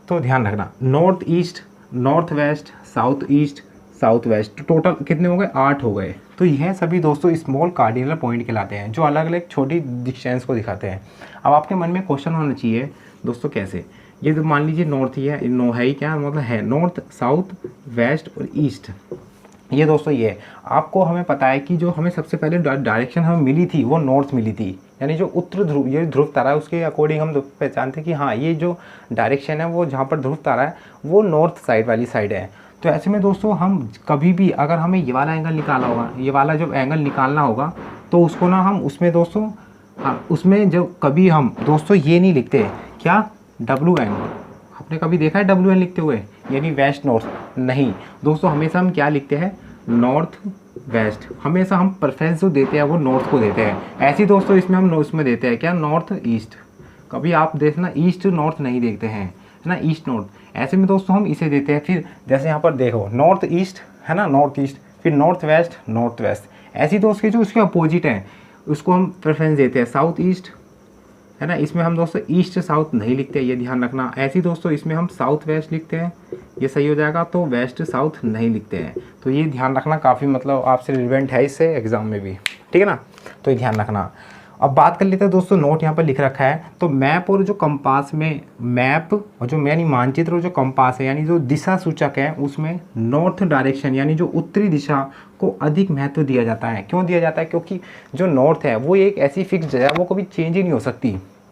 Speaker 1: तो ध्यान रखना north east, north west, south east, south west, तो टोटल कितने हो गए, 8 हो गए। तो यह सभी दोस्तों स्मॉल कार्डिनल पॉइंट कहलाते हैं जो अलग अलग छोटी डिस्टेंस को दिखाते हैं। अब आपके मन में क्वेश्चन होना चाहिए दोस्तों कैसे, ये तो मान लीजिए नॉर्थ ही है, नो है ही क्या मतलब है, नॉर्थ साउथ वेस्ट और ईस्ट, ये दोस्तों ये आपको हमें पता है कि जो हमें सबसे पहले डायरेक्शन हमें मिली थी वो नॉर्थ मिली थी, यानी जो उत्तर ध्रुव, ये ध्रुव तारा है उसके अकॉर्डिंग हम पहचानते हैं कि हाँ ये जो डायरेक्शन है वो जहाँ पर ध्रुव तारा है वो नॉर्थ साइड वाली साइड है। तो ऐसे में दोस्तों हम कभी भी अगर हमें ये वाला एंगल निकालना होगा, ये वाला जब एंगल निकालना होगा तो उसको ना हम उसमें दोस्तों उसमें जब कभी हम दोस्तों ये नहीं लिखते क्या WN, आपने कभी देखा है WN लिखते हुए यानी वेस्ट नॉर्थ? नहीं दोस्तों, हमेशा हम क्या लिखते हैं नॉर्थ वेस्ट, हमेशा हम प्रेफरेंस जो देते हैं वो नॉर्थ को देते हैं। ऐसे ही दोस्तों इसमें हम उसमें देते हैं क्या नॉर्थ ईस्ट, कभी आप देखना ईस्ट नॉर्थ नहीं देखते हैं है ना, ईस्ट नॉर्थ। ऐसे में दोस्तों हम इसे देते हैं। फिर जैसे यहाँ पर देखो नॉर्थ ईस्ट है ना, नॉर्थ ईस्ट, फिर नॉर्थ वेस्ट। ऐसी दोस्तों जो उसके अपोजिट हैं उसको हम प्रेफरेंस देते हैं साउथ ईस्ट है ना। इसमें हम दोस्तों ईस्ट साउथ नहीं लिखते, ये ध्यान रखना। ऐसे ही दोस्तों इसमें हम साउथ वेस्ट लिखते हैं, ये सही हो जाएगा। तो वेस्ट साउथ नहीं लिखते हैं, तो ये ध्यान रखना, काफ़ी मतलब आपसे रिलेवेंट है इससे एग्जाम में भी, ठीक है ना। तो ये ध्यान रखना। अब बात कर लेते हैं दोस्तों, नोट यहाँ पर लिख रखा है तो मैप और जो कंपास में, मैप और जो यानी मानचित्र और जो कंपास है यानी जो दिशा सूचक है उसमें नॉर्थ डायरेक्शन यानी जो उत्तरी दिशा को अधिक महत्व दिया जाता है। क्यों दिया जाता है? क्योंकि जो नॉर्थ है वो एक ऐसी फिक्स जगह है, वो कभी चेंज ही नहीं हो सकती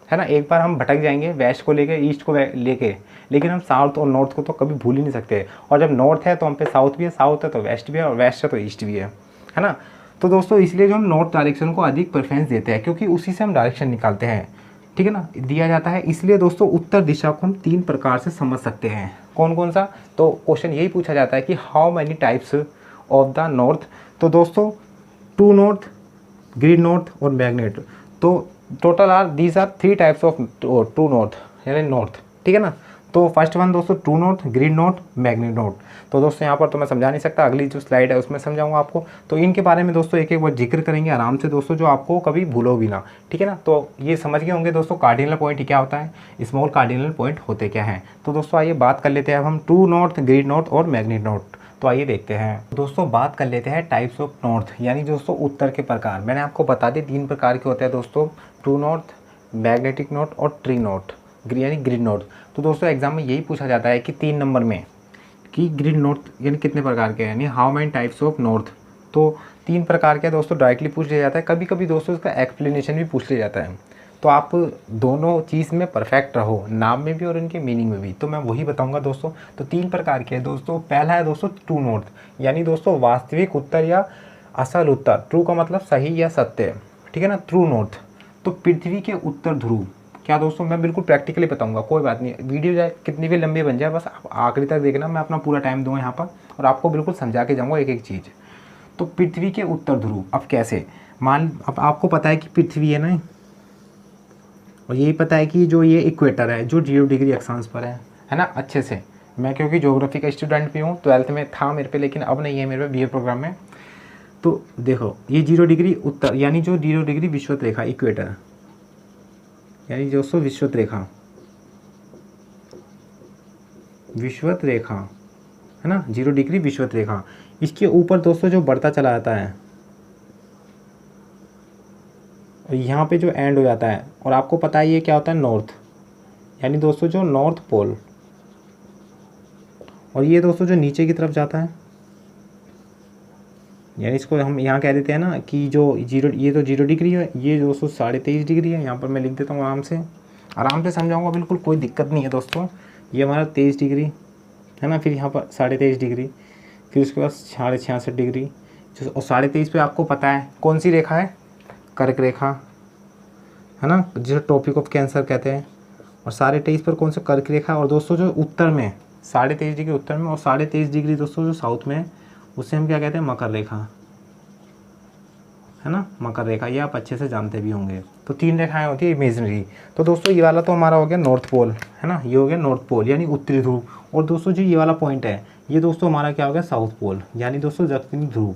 Speaker 1: है ना। एक बार हम भटक जाएंगे वेस्ट को लेके ईस्ट को लेके, लेकिन हम साउथ और नॉर्थ को तो कभी भूल ही नहीं सकते। और जब नॉर्थ है तो हम पे साउथ भी है, साउथ है तो वेस्ट भी है, और वेस्ट है तो ईस्ट भी है ना। तो दोस्तों इसलिए जो हम नॉर्थ डायरेक्शन को अधिक प्रेफरेंस देते हैं क्योंकि उसी से हम डायरेक्शन निकालते हैं, ठीक है ना, दिया जाता है। इसलिए दोस्तों उत्तर दिशा को हम 3 प्रकार से समझ सकते हैं। कौन कौन सा? तो क्वेश्चन यही पूछा जाता है कि how many types of the north. तो दोस्तों ट्रू नॉर्थ, ग्रीन नॉर्थ और मैग्नेट। तो total these are 3 types of true north यानी नॉर्थ, ठीक है ना। तो फर्स्ट वन दोस्तों true north, green north, magnet north. तो दोस्तों यहाँ पर तो मैं समझा नहीं सकता, अगली जो स्लाइड है उसमें समझाऊंगा आपको। तो इनके बारे में दोस्तों एक एक बार जिक्र करेंगे आराम से दोस्तों, जो आपको कभी भूलो भी ना, ठीक है ना। तो ये समझ गए होंगे दोस्तों कार्डिनल पॉइंट क्या होता है, स्मॉल कार्डिनल पॉइंट होते क्या हैं। तो दोस्तों आइए बात कर लेते हैं अब हम ट्रू नॉर्थ, ग्रीन नॉर्थ और मैग्नेट नॉर्थ। तो आइए देखते हैं दोस्तों, बात कर लेते हैं टाइप्स ऑफ नॉर्थ यानी दोस्तों उत्तर के प्रकार। मैंने आपको बता दिए 3 प्रकार के होते हैं दोस्तों, ट्रू नॉर्थ, मैग्नेटिक नॉर्थ और ट्री नॉर्थ यानी ग्रीन नॉर्थ। तो दोस्तों एग्जाम में यही पूछा जाता है कि 3 नंबर में कि ग्रीन नॉर्थ यानी कितने प्रकार के हैं, यानी how many types of north. तो 3 प्रकार के दोस्तों डायरेक्टली पूछ लिया जाता है, कभी कभी दोस्तों इसका एक्सप्लेनेशन भी पूछ लिया जाता है। तो आप दोनों चीज़ में परफेक्ट रहो, नाम में भी और इनके मीनिंग में भी। तो मैं वही बताऊंगा दोस्तों। तो 3 प्रकार के हैं दोस्तों। पहला है दोस्तों ट्रू नॉर्थ यानी दोस्तों वास्तविक उत्तर या असल उत्तर। ट्रू का मतलब सही या सत्य, ठीक है ना। ट्रू नॉर्थ तो पृथ्वी के उत्तर ध्रुव। क्या दोस्तों मैं बिल्कुल प्रैक्टिकली बताऊंगा, कोई बात नहीं, वीडियो जाए कितनी भी लंबी बन जाए बस आप आखिरी तक देखना, मैं अपना पूरा टाइम दूंगा यहाँ पर और आपको बिल्कुल समझा के जाऊँगा एक एक चीज़। तो पृथ्वी के उत्तर ध्रुव, अब कैसे अब आपको पता है कि पृथ्वी है ना, और यही पता है कि जो ये इक्वेटर है जो 0 डिग्री अक्षांश पर है ना। अच्छे से मैं क्योंकि ज्योग्राफी का स्टूडेंट भी हूँ, 12th में था मेरे पे, लेकिन अब नहीं है मेरे पे BA प्रोग्राम में। तो देखो ये 0 डिग्री उत्तर यानी जो 0 डिग्री विषुवत रेखा इक्वेटर यानी दोस्तों विषुवत रेखा है ना, 0 डिग्री विषुवत रेखा। इसके ऊपर दोस्तों जो बढ़ता चला जाता है यहाँ पे जो एंड हो जाता है, और आपको पता है ये क्या होता है नॉर्थ यानी दोस्तों जो नॉर्थ पोल, और ये दोस्तों जो नीचे की तरफ जाता है यानी इसको हम यहाँ कह देते हैं ना कि जो 0 ये तो 0 डिग्री है, ये दोस्तों 23.5 डिग्री है। यहाँ पर मैं लिख देता हूँ आराम से समझाऊंगा, बिल्कुल कोई दिक्कत नहीं है दोस्तों। ये हमारा 23 डिग्री है ना, फिर यहाँ पर 23.5 डिग्री, फिर उसके बाद 66.5 डिग्री। और 23.5 पे आपको पता है कौन सी रेखा है, कर्क रेखा है ना, जिसे टॉपिक ऑफ कैंसर कहते हैं। और 23.5 पर कौन सा कर्क रेखा। और दोस्तों जो उत्तर में 23.5 डिग्री उत्तर में और 23.5 डिग्री दोस्तों जो साउथ में, उसे हम क्या कहते हैं मकर रेखा है ना, मकर रेखा। ये आप अच्छे से जानते भी होंगे। तो 3 रेखाएं होती है इमेजनरी। तो दोस्तों ये वाला तो हमारा हो गया नॉर्थ पोल है ना, ये हो गया नॉर्थ पोल यानी उत्तरी ध्रुव। और दोस्तों जो ये वाला पॉइंट है ये दोस्तों हमारा क्या हो गया साउथ पोल यानी दोस्तों दक्षिणी ध्रुव,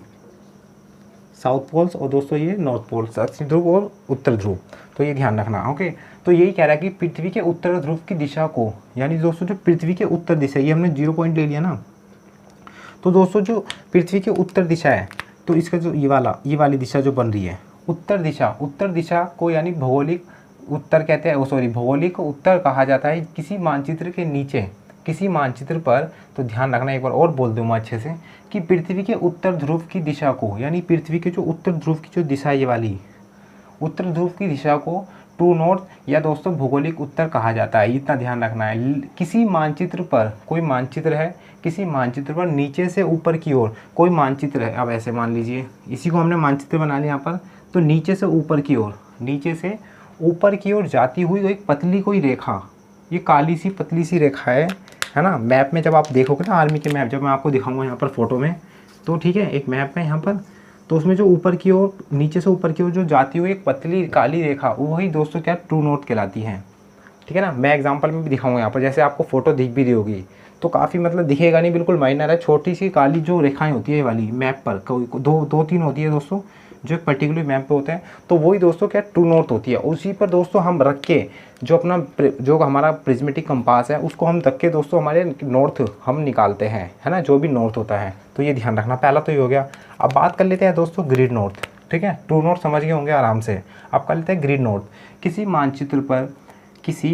Speaker 1: साउथ पोल्स। और दोस्तों ये नॉर्थ पोल दक्षिणी ध्रुव और उत्तर ध्रुव। तो ये ध्यान रखना, ओके। तो यही कह रहा है कि पृथ्वी के उत्तर ध्रुव की दिशा को यानी दोस्तों जो पृथ्वी के उत्तर दिशा, ये हमने 0 पॉइंट ले लिया ना। तो दोस्तों जो पृथ्वी की उत्तर दिशा है तो इसका जो ये वाली दिशा जो बन रही है उत्तर दिशा को यानी भौगोलिक उत्तर कहते हैं, सॉरी भौगोलिक उत्तर कहा जाता है किसी मानचित्र के नीचे, किसी मानचित्र पर। तो ध्यान रखना, एक बार और बोल दूँ मैं अच्छे से कि पृथ्वी के उत्तर ध्रुव की दिशा को यानी पृथ्वी के जो उत्तर ध्रुव की जो दिशा ये वाली उत्तर ध्रुव की दिशा को ट्रू नॉर्थ या दोस्तों भौगोलिक उत्तर कहा जाता है, इतना ध्यान रखना है। किसी मानचित्र पर, कोई मानचित्र है, किसी मानचित्र पर नीचे से ऊपर की ओर कोई मानचित्र है, अब ऐसे मान लीजिए इसी को हमने मानचित्र बना लिया यहाँ पर, तो नीचे से ऊपर की ओर, नीचे से ऊपर की ओर जाती हुई एक पतली कोई रेखा, ये काली सी पतली सी रेखा है ना। मैप में जब आप देखोगे ना, आर्मी के मैप जब मैं आपको दिखाऊंगा यहाँ पर फोटो में, तो ठीक है, एक मैप है यहाँ पर, तो उसमें जो ऊपर की ओर, नीचे से ऊपर की ओर जो जाती हुई एक पतली काली रेखा, वही दोस्तों क्या ट्रू नॉर्थ कहलाती है, ठीक है ना। मैं एग्जांपल में भी दिखाऊंगा यहाँ पर, जैसे आपको फोटो दिख भी रही होगी, तो काफ़ी मतलब दिखेगा नहीं, बिल्कुल माइनर है, छोटी सी काली जो रेखाएं होती है वाली मैप पर, कोई दो तीन होती है दोस्तों, जो एक पर्टिकुलर मैप पे होते हैं, तो वही दोस्तों क्या ट्रू नॉर्थ होती है। उसी पर दोस्तों हम रख के जो हमारा प्रिज्मेटिक कंपास है उसको हम रख के दोस्तों हमारे नॉर्थ हम निकालते हैं, है ना, जो भी नॉर्थ होता है। तो ये ध्यान रखना, पहला तो ये हो गया। अब बात कर लेते हैं दोस्तों ग्रिड नॉर्थ, ठीक है, ट्रू नॉर्थ समझ गए होंगे आराम से। अब कर लेते हैं ग्रिड नॉर्थ। किसी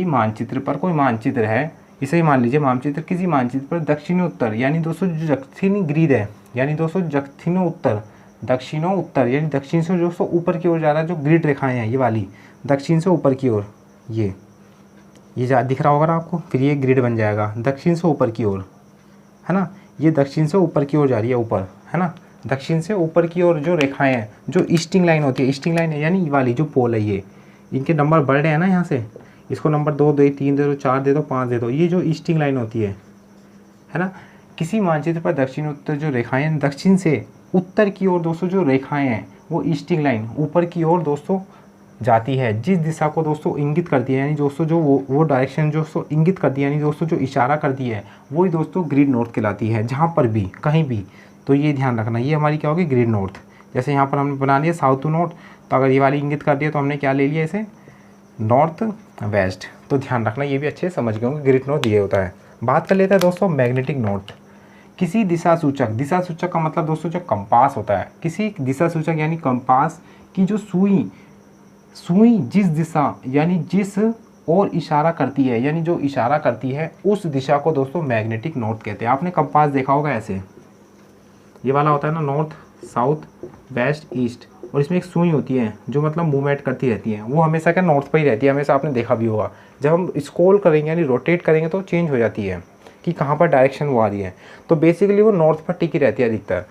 Speaker 1: मानचित्र पर कोई मानचित्र है, इसे ही मान लीजिए मानचित्र, किसी मानचित्र पर दक्षिणी उत्तर यानी दोस्तों जो दक्षिणी ग्रिड है, यानी दोस्तों दक्षिणों उत्तर यानी दक्षिण से दोस्तों ऊपर की ओर जा रहा है, जो ग्रिड रेखाएं हैं ये वाली दक्षिण से ऊपर की ओर, ये दिख रहा होगा ना आपको, फिर ये ग्रिड बन जाएगा दक्षिण से ऊपर की ओर, है ना, ये दक्षिण से ऊपर की ओर जा रही है ऊपर, है ना, दक्षिण से ऊपर की ओर जो रेखाएं हैं, जो ईस्टिंग लाइन होती है, ईस्टिंग लाइन है यानी ये वाली जो पोल है, ये इनके नंबर बढ़ रहे हैं ना, यहाँ से इसको नंबर 2 दे, 3 दे दो, 4 दे दो, 5 दे दो, ये जो ईस्टिंग लाइन होती है ना। किसी मानचित्र पर दक्षिण उत्तर जो रेखाएं हैं, दक्षिण से उत्तर की ओर दोस्तों जो रेखाएं हैं वो ईस्टिंग लाइन ऊपर की ओर दोस्तों जाती है, जिस दिशा को दोस्तों इंगित करती है, यानी दोस्तों जो वो डायरेक्शन जो दोस्तों इंगित करती है, यानी दोस्तों जो इशारा करती है, वही दोस्तों ग्रिड नॉर्थ कहलाती है, जहाँ पर भी कहीं भी। तो ये ध्यान रखना, ये हमारी क्या होगी, ग्रिड नॉर्थ। जैसे यहाँ पर हमने बना लिया साउथ टू नॉर्थ, तो अगर ये वाली इंगित कर दिया तो हमने क्या ले लिया इसे, नॉर्थ वेस्ट। तो ध्यान रखना, ये भी अच्छे समझ गए होंगे, ग्रिड नॉर्थ ये होता है। बात कर लेते हैं दोस्तों मैग्नेटिक नॉर्थ। किसी दिशा सूचक का मतलब दोस्तों जो कंपास होता है, किसी दिशा सूचक यानी कंपास की जो सुई जिस दिशा यानी जिस और इशारा करती है, यानी जो इशारा करती है उस दिशा को दोस्तों मैग्नेटिक नॉर्थ कहते हैं। आपने कंपास देखा होगा ऐसे, ये वाला होता है ना, नॉर्थ साउथ वेस्ट ईस्ट, और इसमें एक सुई होती है जो मतलब मूवमेंट करती रहती है, वो हमेशा क्या नॉर्थ पर ही रहती है, हमेशा आपने देखा भी होगा। जब हम स्क्रॉल करेंगे यानी रोटेट करेंगे तो चेंज हो जाती है कि कहाँ पर डायरेक्शन वो आ रही है, तो बेसिकली वो नॉर्थ पर टिकी रहती है अधिकतर।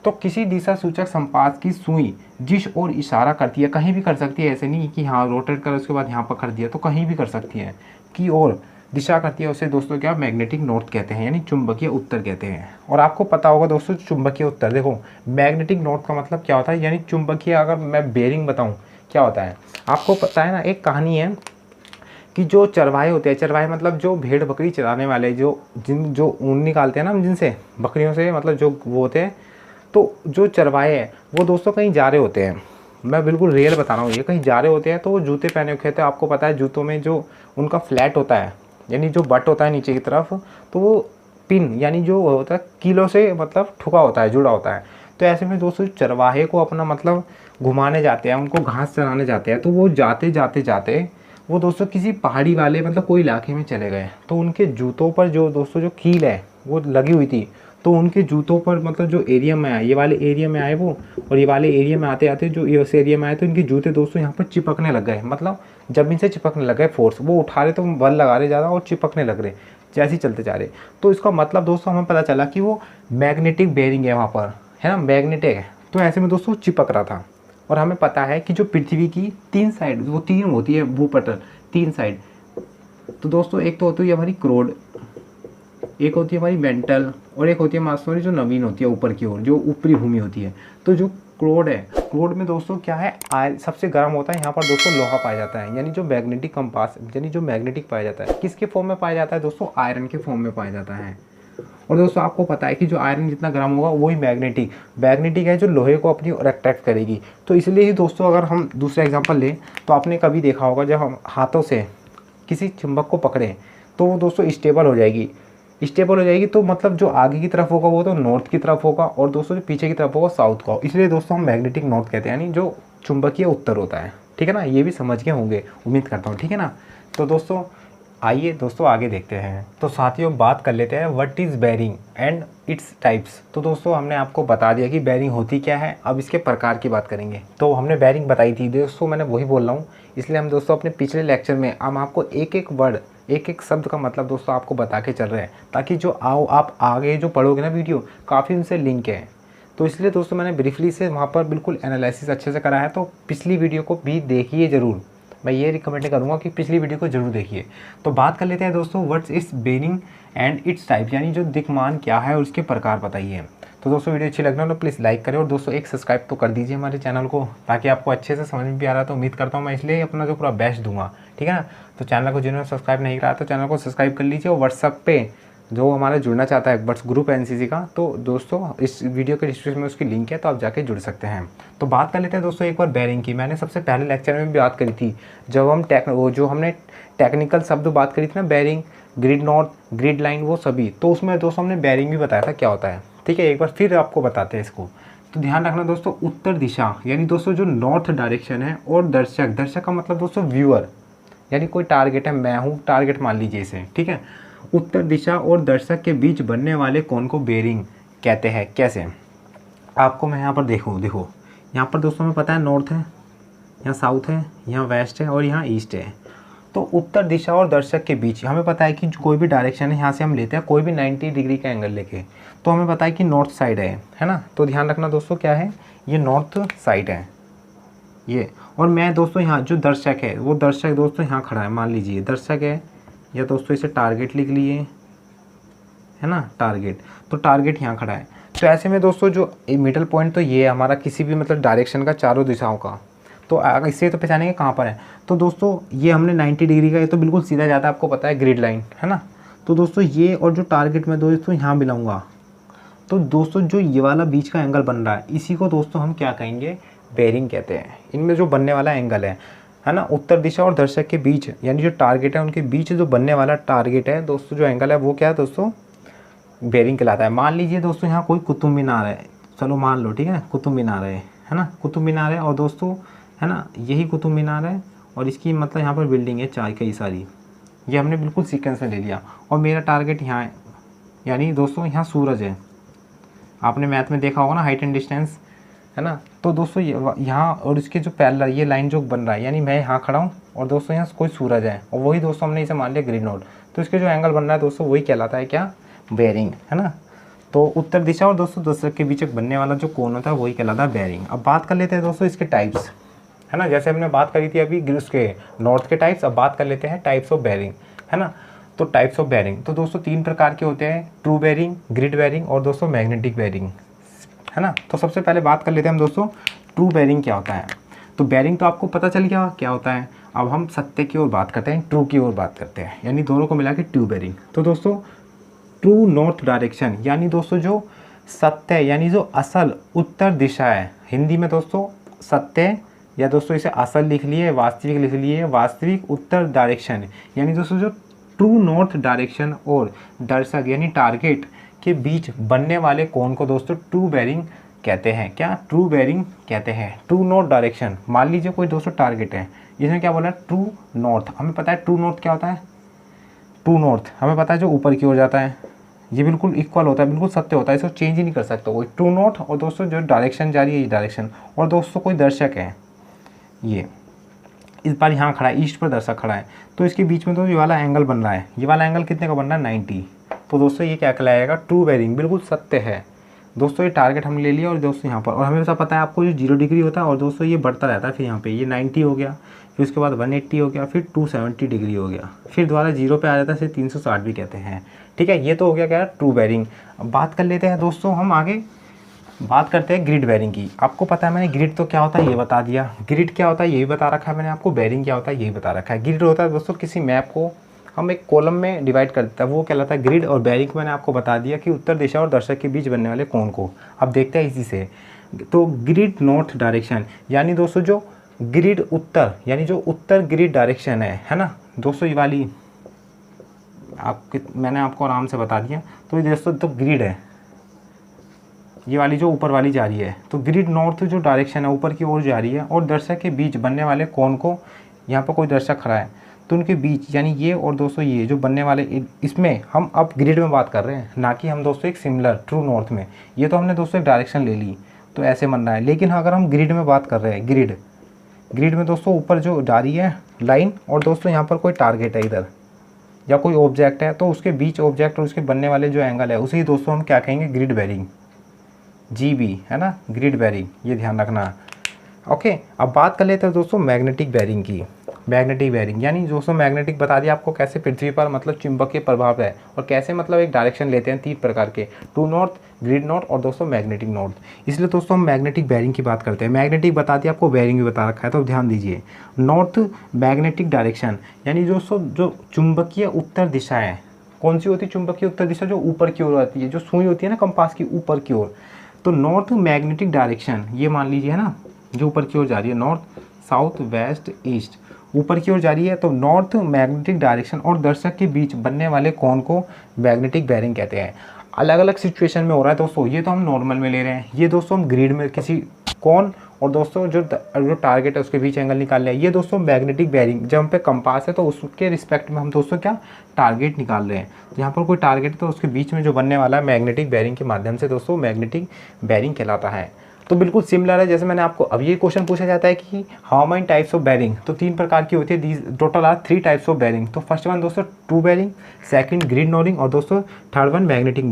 Speaker 1: तो किसी दिशा सूचक संपात की सुई जिस और इशारा करती है, कहीं भी कर सकती है, ऐसे नहीं कि हाँ रोटेट कर उसके बाद यहाँ पर कर दिया, तो कहीं भी कर सकती है, की और दिशा करती है, उसे दोस्तों क्या मैग्नेटिक नॉर्थ कहते हैं, यानी चुंबकीय उत्तर कहते हैं। और आपको पता होगा दोस्तों चुंबकीय उत्तर, देखो मैग्नेटिक नॉर्थ का मतलब क्या होता है, यानी चुंबकीय, अगर मैं बेरिंग बताऊँ क्या होता है, आपको पता है ना, एक कहानी है कि जो चरवाहे होते हैं, चरवाहे मतलब जो भेड़ बकरी चराने वाले, जो ऊन निकालते हैं ना जिनसे, बकरियों से, मतलब जो वो होते हैं, तो जो चरवाहे हैं वो दोस्तों कहीं जा रहे होते हैं, मैं बिल्कुल रियल बता रहा हूँ, ये कहीं जा रहे होते हैं, तो वो जूते पहने हुए होते हैं। आपको पता है जूतों में जो उनका फ्लैट होता है, यानी जो बट होता है नीचे की तरफ, तो वो पिन यानी जो होता है कीलों से मतलब ठुका होता है, जुड़ा होता है। तो ऐसे में दोस्तों चरवाहे को अपना मतलब घुमाने जाते हैं, उनको घास चराने जाते हैं, तो वो जाते वो दोस्तों किसी पहाड़ी वाले मतलब कोई इलाके में चले गए, तो उनके जूतों पर जो दोस्तों जो कील है वो लगी हुई थी, तो उनके जूतों पर मतलब जो एरिया में आए, ये वाले एरिया में आए वो, और ये वाले एरिया में आते आते जो इस एरिया में आए, तो इनके जूते दोस्तों यहाँ पर चिपकने लग गए, मतलब जब इनसे चिपकने लग गए, फोर्स वो उठा रहे तो बल लगा रहे ज़्यादा और चिपकने लग रहे जैसे ही चलते जा रहे। तो इसका मतलब दोस्तों हमें पता चला कि वो मैग्नेटिक बेरिंग है वहाँ पर, है ना, मैग्नेटिक है, तो ऐसे में दोस्तों चिपक रहा था। और हमें पता है कि जो पृथ्वी की 3 साइड, वो 3 होती है भूपटल, 3 साइड, तो दोस्तों एक तो होती है हमारी क्रोड, एक होती है हमारी मेंटल, और एक होती है मास्टोरी जो नवीन होती है ऊपर की ओर, जो ऊपरी भूमि होती है। तो जो क्रोड है, क्रोड में दोस्तों क्या है, सबसे गर्म होता है, यहाँ पर दोस्तों लोहा पाया जाता है, यानी जो मैग्नेटिक कंपास यानी जो मैग्नेटिक पाया जाता है, किसके फॉर्म में पाया जाता है दोस्तों, आयरन के फॉर्म में पाया जाता है। और दोस्तों आपको पता है कि जो आयरन जितना गर्म होगा वही मैग्नेटिक है, जो लोहे को अपनी ओर अट्रैक्ट करेगी। तो इसलिए ही दोस्तों अगर हम दूसरा एग्जांपल लें, तो आपने कभी देखा होगा जब हम हाथों से किसी चुंबक को पकड़ें तो वो दोस्तों स्टेबल हो जाएगी, तो मतलब जो आगे की तरफ होगा वो तो नॉर्थ की तरफ होगा, और दोस्तों जो पीछे की तरफ होगा साउथ का, इसलिए दोस्तों हम मैग्नेटिक नॉर्थ कहते हैं, यानी जो चुंबकीय उत्तर होता है, ठीक है ना। ये भी समझ के होंगे उम्मीद करता हूँ, ठीक है ना। तो दोस्तों आइए दोस्तों आगे देखते हैं। तो साथियों बात कर लेते हैं what is bearing and its types. तो दोस्तों हमने आपको बता दिया कि बेयरिंग होती क्या है, अब इसके प्रकार की बात करेंगे। तो हमने बेयरिंग बताई थी दोस्तों, मैंने वही बोल रहा हूँ, इसलिए हम दोस्तों अपने पिछले लेक्चर में हम आपको एक एक वर्ड एक एक शब्द का मतलब दोस्तों आपको बता के चल रहे हैं, ताकि जो आप आगे जो पढ़ोगे ना वीडियो काफ़ी उनसे लिंक है। तो इसलिए दोस्तों मैंने ब्रीफली से वहाँ पर बिल्कुल एनालिसिस अच्छे से करा है, तो पिछली वीडियो को भी देखिए ज़रूर। मैं ये रिकमेंड करूँगा कि पिछली वीडियो को जरूर देखिए। तो बात कर लेते हैं दोस्तों what's is bearing and it's type, यानी जो दिक्मान क्या है और उसके प्रकार बताइए। तो दोस्तों वीडियो अच्छी लग रहा है तो प्लीज़ लाइक करें और दोस्तों एक सब्सक्राइब तो कर दीजिए हमारे चैनल को, ताकि आपको अच्छे से समझ में भी आ रहा है। तो उम्मीद करता हूँ मैं इसलिए अपना जो पूरा बेस्ट दूंगा, ठीक है ना। तो चैनल को जिन्होंने सब्सक्राइब नहीं करा तो चैनल को सब्सक्राइब कर लीजिए, और व्हाट्सअप पे जो हमारा जुड़ना चाहता है व्हाट्स ग्रुप एनसीसी का, तो दोस्तों इस वीडियो के डिस्क्रिप्शन में उसकी लिंक है, तो आप जाके जुड़ सकते हैं। तो बात कर लेते हैं दोस्तों एक बार बेयरिंग की। मैंने सबसे पहले लेक्चर में भी बात करी थी, जब हम जो हमने टेक्निकल शब्द बात करी थी ना, bearing, grid north, grid line, वो सभी, तो उसमें दोस्तों हमने बेयरिंग भी बताया था क्या होता है, ठीक है। एक बार फिर आपको बताते हैं इसको। तो ध्यान रखना दोस्तों, उत्तर दिशा यानी दोस्तों जो नॉर्थ डायरेक्शन है, और दर्शक का मतलब दोस्तों व्यूअर, यानी कोई टारगेट है, मैं हूँ टारगेट मान लीजिए इसे, ठीक है। उत्तर दिशा और दर्शक के बीच बनने वाले कोण को बेयरिंग कहते हैं। कैसे, आपको मैं यहाँ पर देखो यहाँ पर दोस्तों हमें पता है नॉर्थ है, यहाँ साउथ है, यहाँ वेस्ट है और यहाँ ईस्ट है। तो उत्तर दिशा और दर्शक के बीच हमें पता है कि कोई भी डायरेक्शन है, यहाँ से हम लेते हैं कोई भी 90 डिग्री का एंगल लेके, तो हमें पता है कि नॉर्थ साइड है ना। तो ध्यान रखना दोस्तों क्या है, ये नॉर्थ साइड है ये। और मैं दोस्तों यहाँ जो दर्शक है, वो दर्शक दोस्तों यहाँ खड़ा है, मान लीजिए दर्शक है, या दोस्तों इसे टारगेट लिख लिए, है ना, टारगेट। तो टारगेट यहाँ खड़ा है। तो ऐसे में दोस्तों जो मिडल पॉइंट तो ये है हमारा किसी भी मतलब डायरेक्शन का, चारों दिशाओं का। तो इससे तो पहचानेंगे कहाँ पर है। तो दोस्तों ये हमने 90 डिग्री का, ये तो बिल्कुल सीधा जाता है, आपको पता है ग्रिड लाइन, है ना। तो दोस्तों ये और जो टारगेट में दोस्तों यहाँ मिलाऊंगा, तो दोस्तों जो ये वाला बीच का एंगल बन रहा है, इसी को दोस्तों हम क्या कहेंगे, बेयरिंग कहते हैं। इनमें जो बनने वाला एंगल है ना, उत्तर दिशा और दर्शक के बीच, यानी जो टारगेट है उनके बीच जो बनने वाला टारगेट है दोस्तों, जो एंगल है वो क्या है दोस्तों, बेयरिंग कहलाता है। मान लीजिए दोस्तों यहाँ कोई कुतुब मीनार है, चलो मान लो, ठीक है, कुतुब मीनार है ना, कुतुब मीनार है, और दोस्तों है ना यही कुतुब मीनार है, और इसकी मतलब यहाँ पर बिल्डिंग है चार कई सारी, ये हमने बिल्कुल सीक्वेंस में ले लिया, और मेरा टारगेट यहाँ है, यानी दोस्तों यहाँ सूरज है। आपने मैथ में देखा होगा ना, हाइट एंड डिस्टेंस, है ना। तो दोस्तों यहाँ और इसके जो पैरेलल ये लाइन जो बन रहा है, यानी मैं यहाँ खड़ा हूँ और दोस्तों यहाँ कोई सूरज है, और वही दोस्तों हमने इसे मान लिया ग्रीन नोड, तो इसके जो एंगल बन रहा है दोस्तों वही कहलाता है क्या, बेयरिंग, है ना। तो उत्तर दिशा और दोस्तों दर्शक के बीच बनने वाला जो कोण होता है वही कहलाता है बेयरिंग। अब बात कर लेते हैं दोस्तों इसके टाइप्स, है ना। जैसे हमने बात करी थी अभी उसके नॉर्थ के टाइप्स, अब बात कर लेते हैं टाइप्स ऑफ बेयरिंग, है ना। तो टाइप्स ऑफ बेयरिंग तो दोस्तों 3 प्रकार के होते हैं, ट्रू बेयरिंग, ग्रिड बेयरिंग और दोस्तों मैग्नेटिक बेयरिंग, है ना। तो सबसे पहले बात कर लेते हैं हम दोस्तों ट्रू बेयरिंग क्या होता है। तो बेयरिंग तो आपको पता चल गया क्या होता है। अब हम सत्य की ओर बात करते हैं, ट्रू की ओर बात करते हैं, यानी दोनों को मिला के ट्रू बेयरिंग। तो दोस्तों ट्रू नॉर्थ डायरेक्शन, यानी दोस्तों जो सत्य यानी जो असल उत्तर दिशा है, हिंदी में दोस्तों सत्य, या दोस्तों इसे असल लिख लिए, वास्तविक लिख लिए, वास्तविक उत्तर डायरेक्शन, यानी दोस्तों जो ट्रू नॉर्थ डायरेक्शन और दर्शक यानी टारगेट के बीच बनने वाले कोण को दोस्तों ट्रू बेयरिंग कहते हैं। क्या, ट्रू बेयरिंग कहते हैं। ट्रू नॉर्थ डायरेक्शन, मान लीजिए कोई दोस्तों टारगेट है, इसमें क्या बोला, ट्रू नॉर्थ, हमें पता है ट्रू नॉर्थ क्या होता है, ट्रू नॉर्थ हमें पता है जो ऊपर की ओर जाता है, ये बिल्कुल इक्वल होता है, बिल्कुल सत्य होता है, इसको चेंज ही नहीं कर सकता कोई। ट्रू नॉर्थ और दोस्तों जो डायरेक्शन जा रही है ये डायरेक्शन, और दोस्तों कोई दर्शक है, ये इस बार यहाँ खड़ा है, ईस्ट पर दर्शक खड़ा है, तो इसके बीच में तो ये वाला एंगल बन रहा है, ये वाला एंगल कितने का बन रहा है, 90। तो दोस्तों ये क्या कहलाएगा, ट्रू बेयरिंग, बिल्कुल सत्य है। दोस्तों ये टारगेट हमने ले लिया, और दोस्तों यहाँ पर, और हमें सब पता है आपको जो 0 डिग्री होता है, और दोस्तों ये बढ़ता रहता है, फिर यहाँ पे ये 90 हो गया, फिर उसके बाद 180 हो गया, फिर 270 डिग्री हो गया, फिर दोबारा 0 पे आ जाता है, फिर 360 भी कहते हैं, ठीक है। ये तो हो गया क्या, ट्रू बेयरिंग। अब बात कर लेते हैं दोस्तों हम आगे, बात करते हैं ग्रिड बेयरिंग की। आपको पता है मैंने ग्रिड तो क्या होता है ये बता दिया, ग्रिड क्या होता है ये भी बता रखा है मैंने आपको, बेयरिंग क्या होता है ये भी बता रखा है। ग्रिड होता है दोस्तों किसी मैप को हम एक कॉलम में डिवाइड कर देता है, वो कहलाता है ग्रिड, और बेयरिंग मैंने आपको बता दिया कि उत्तर दिशा और दर्शक के बीच बनने वाले कोण को। अब देखते हैं इसी से, तो ग्रिड नॉर्थ डायरेक्शन, यानी दोस्तों जो ग्रिड उत्तर, यानी जो उत्तर ग्रिड डायरेक्शन है ना दोस्तों, ये वाली मैंने आपको आराम से बता दिया। तो ये दोस्तों तो ग्रिड है, ये वाली जो ऊपर वाली जा रही है, तो ग्रिड नॉर्थ जो डायरेक्शन है ऊपर की ओर जा रही है, और दर्शक के बीच बनने वाले कोण को, यहाँ पर कोई दर्शक खड़ा है, तो उनके बीच यानी ये और दोस्तों ये जो बनने वाले इसमें हम अब ग्रिड में बात कर रहे हैं, ना कि हम दोस्तों एक सिमिलर ट्रू नॉर्थ में। ये तो हमने दोस्तों एक डायरेक्शन ले ली तो ऐसे बन रहा है, लेकिन अगर हम ग्रिड में बात कर रहे हैं, ग्रिड में दोस्तों ऊपर जो जा रही है लाइन और दोस्तों यहाँ पर कोई टारगेट है इधर या कोई ऑब्जेक्ट है, तो उसके बीच ऑब्जेक्ट और उसके बनने वाले जो एंगल है उसे ही दोस्तों हम क्या कहेंगे, ग्रिड बेरिंग, GB है ना, ग्रिड बेरिंग, ये ध्यान रखना। ओके, अब बात कर लेते हैं दोस्तों मैग्नेटिक बेरिंग की। मैग्नेटिक बेरिंग यानी दोस्तों मैग्नेटिक बता दिया आपको कैसे पृथ्वी पर मतलब चुंबकीय प्रभाव है और कैसे मतलब एक डायरेक्शन लेते हैं 3 प्रकार के, ट्रू नॉर्थ, ग्रिड नॉर्थ और दोस्तों मैग्नेटिक नॉर्थ। इसलिए दोस्तों हम मैग्नेटिक बेरिंग की बात करते हैं। मैग्नेटिक बता दिया आपको, बेरिंग भी बता रखा है, तो ध्यान दीजिए। नॉर्थ मैग्नेटिक डायरेक्शन यानी दोस्तों जो चुंबकीय उत्तर दिशा है, कौन सी होती है चुंबकीय उत्तर दिशा, जो ऊपर की ओर आती है, जो सुई होती है ना कंपास की ऊपर की ओर। तो नॉर्थ मैग्नेटिक डायरेक्शन ये मान लीजिए है ना, जो ऊपर की ओर जा रही है, नॉर्थ साउथ वेस्ट ईस्ट, ऊपर की ओर जा रही है, तो नॉर्थ मैग्नेटिक डायरेक्शन और दर्शक के बीच बनने वाले कोण को मैग्नेटिक बेरिंग कहते हैं। अलग अलग सिचुएशन में हो रहा है दोस्तों, ये तो हम नॉर्मल में ले रहे हैं, ये दोस्तों हम ग्रिड में किसी कोण और दोस्तों जो टारगेट है उसके बीच एंगल निकाल रहे हैं, ये दोस्तों मैग्नेटिक बेरिंग। जब हम पे कंपास है तो उसके रिस्पेक्ट में हम दोस्तों क्या टारगेट निकाल रहे हैं, यहाँ पर कोई टारगेट है तो उसके बीच में जो बनने वाला है मैग्नेटिक बेरिंग के माध्यम से दोस्तों मैग्नेटिक बेरिंग कहलाता है। तो बिल्कुल सिमिलर है, जैसे मैंने आपको अब ये क्वेश्चन पूछा जाता है कि how many types of bearing, तो 3 प्रकार की होती है, total are 3 types of bearing. तो फर्स्ट वन दोस्तों true bearing, second grid northing और दोस्तों थर्ड वन मैग्नेटिक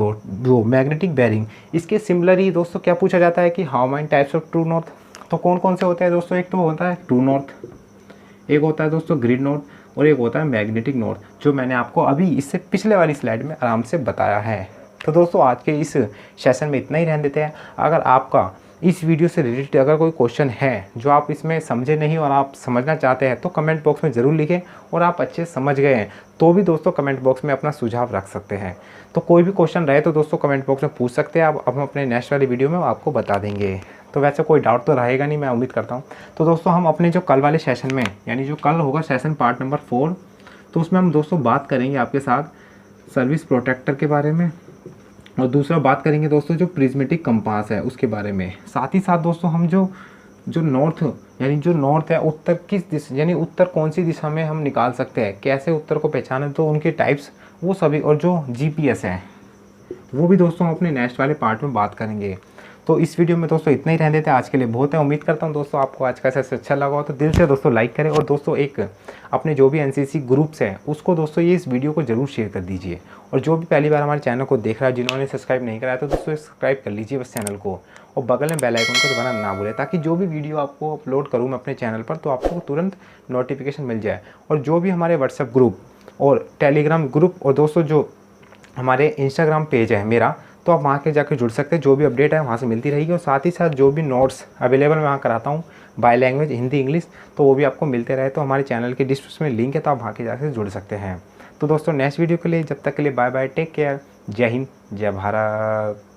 Speaker 1: वो मैग्नेटिक बेरिंग। इसके सिमिलर ही दोस्तों क्या पूछा जाता है कि how many types of true north, तो कौन कौन से होते हैं दोस्तों, एक तो होता है ट्रू नॉर्थ, एक होता है दोस्तों ग्रिड नॉर्थ और एक होता है मैग्नेटिक नॉर्थ, जो मैंने आपको अभी इससे पिछले वाली स्लाइड में आराम से बताया है। तो दोस्तों आज के इस सेशन में इतना ही रहने देते हैं। अगर आपका इस वीडियो से रिलेटेड अगर कोई क्वेश्चन है जो आप इसमें समझे नहीं और आप समझना चाहते हैं तो कमेंट बॉक्स में ज़रूर लिखें, और आप अच्छे समझ गए हैं तो भी दोस्तों कमेंट बॉक्स में अपना सुझाव रख सकते हैं। तो कोई भी क्वेश्चन रहे तो दोस्तों कमेंट बॉक्स में पूछ सकते हैं, अब हम अपने नेक्स्ट वाली वीडियो में आपको बता देंगे। तो वैसे कोई डाउट तो रहेगा नहीं, मैं उम्मीद करता हूँ। तो दोस्तों हम अपने जो कल वाले सेशन में यानी जो कल होगा सेशन पार्ट नंबर 4, तो उसमें हम दोस्तों बात करेंगे आपके साथ सर्विस प्रोटेक्टर के बारे में, और दूसरा बात करेंगे दोस्तों जो प्रिज्मेटिक कंपास है उसके बारे में। साथ ही साथ दोस्तों हम जो नॉर्थ यानी जो नॉर्थ है, उत्तर किस दिशा यानी उत्तर कौन सी दिशा में हम निकाल सकते हैं, कैसे उत्तर को पहचाने, तो उनके टाइप्स वो सभी, और जो GPS है वो भी दोस्तों हम अपने नेक्स्ट वाले पार्ट में बात करेंगे। तो इस वीडियो में दोस्तों इतना ही रहने देते हैं, आज के लिए बहुत है। उम्मीद करता हूँ दोस्तों आपको आज का सेशन अच्छा लगा हो, तो दिल से दोस्तों लाइक करें, और दोस्तों एक अपने जो भी NCC ग्रुप्स हैं उसको दोस्तों ये इस वीडियो को ज़रूर शेयर कर दीजिए। और जो भी पहली बार हमारे चैनल को देख रहा है, जिन्होंने सब्सक्राइब नहीं कराया तो दोस्तों सब्सक्राइब कर लीजिए बस चैनल को, और बगल में बेल आइकन को दबाना ना भूलें, ताकि जो भी वीडियो आपको अपलोड करूँ मैं अपने चैनल पर तो आपको तुरंत नोटिफिकेशन मिल जाए। और जो भी हमारे व्हाट्सएप ग्रुप और टेलीग्राम ग्रुप और दोस्तों जो हमारे इंस्टाग्राम पेज है मेरा, तो आप वहाँ के जाकर जुड़ सकते हैं, जो भी अपडेट है वहाँ से मिलती रहेगी। और साथ ही साथ जो भी नोट्स अवेलेबल मैं वहाँ कराता हूँ बाय लैंग्वेज हिंदी इंग्लिश, तो वो भी आपको मिलते रहे। तो हमारे चैनल के डिस्क्रिप्शन में लिंक है, तो आप वहाँ के जाकर जुड़ सकते हैं। तो दोस्तों नेक्स्ट वीडियो के लिए जब तक के लिए बाय बाय, टेक केयर, जय हिंद जय भारत।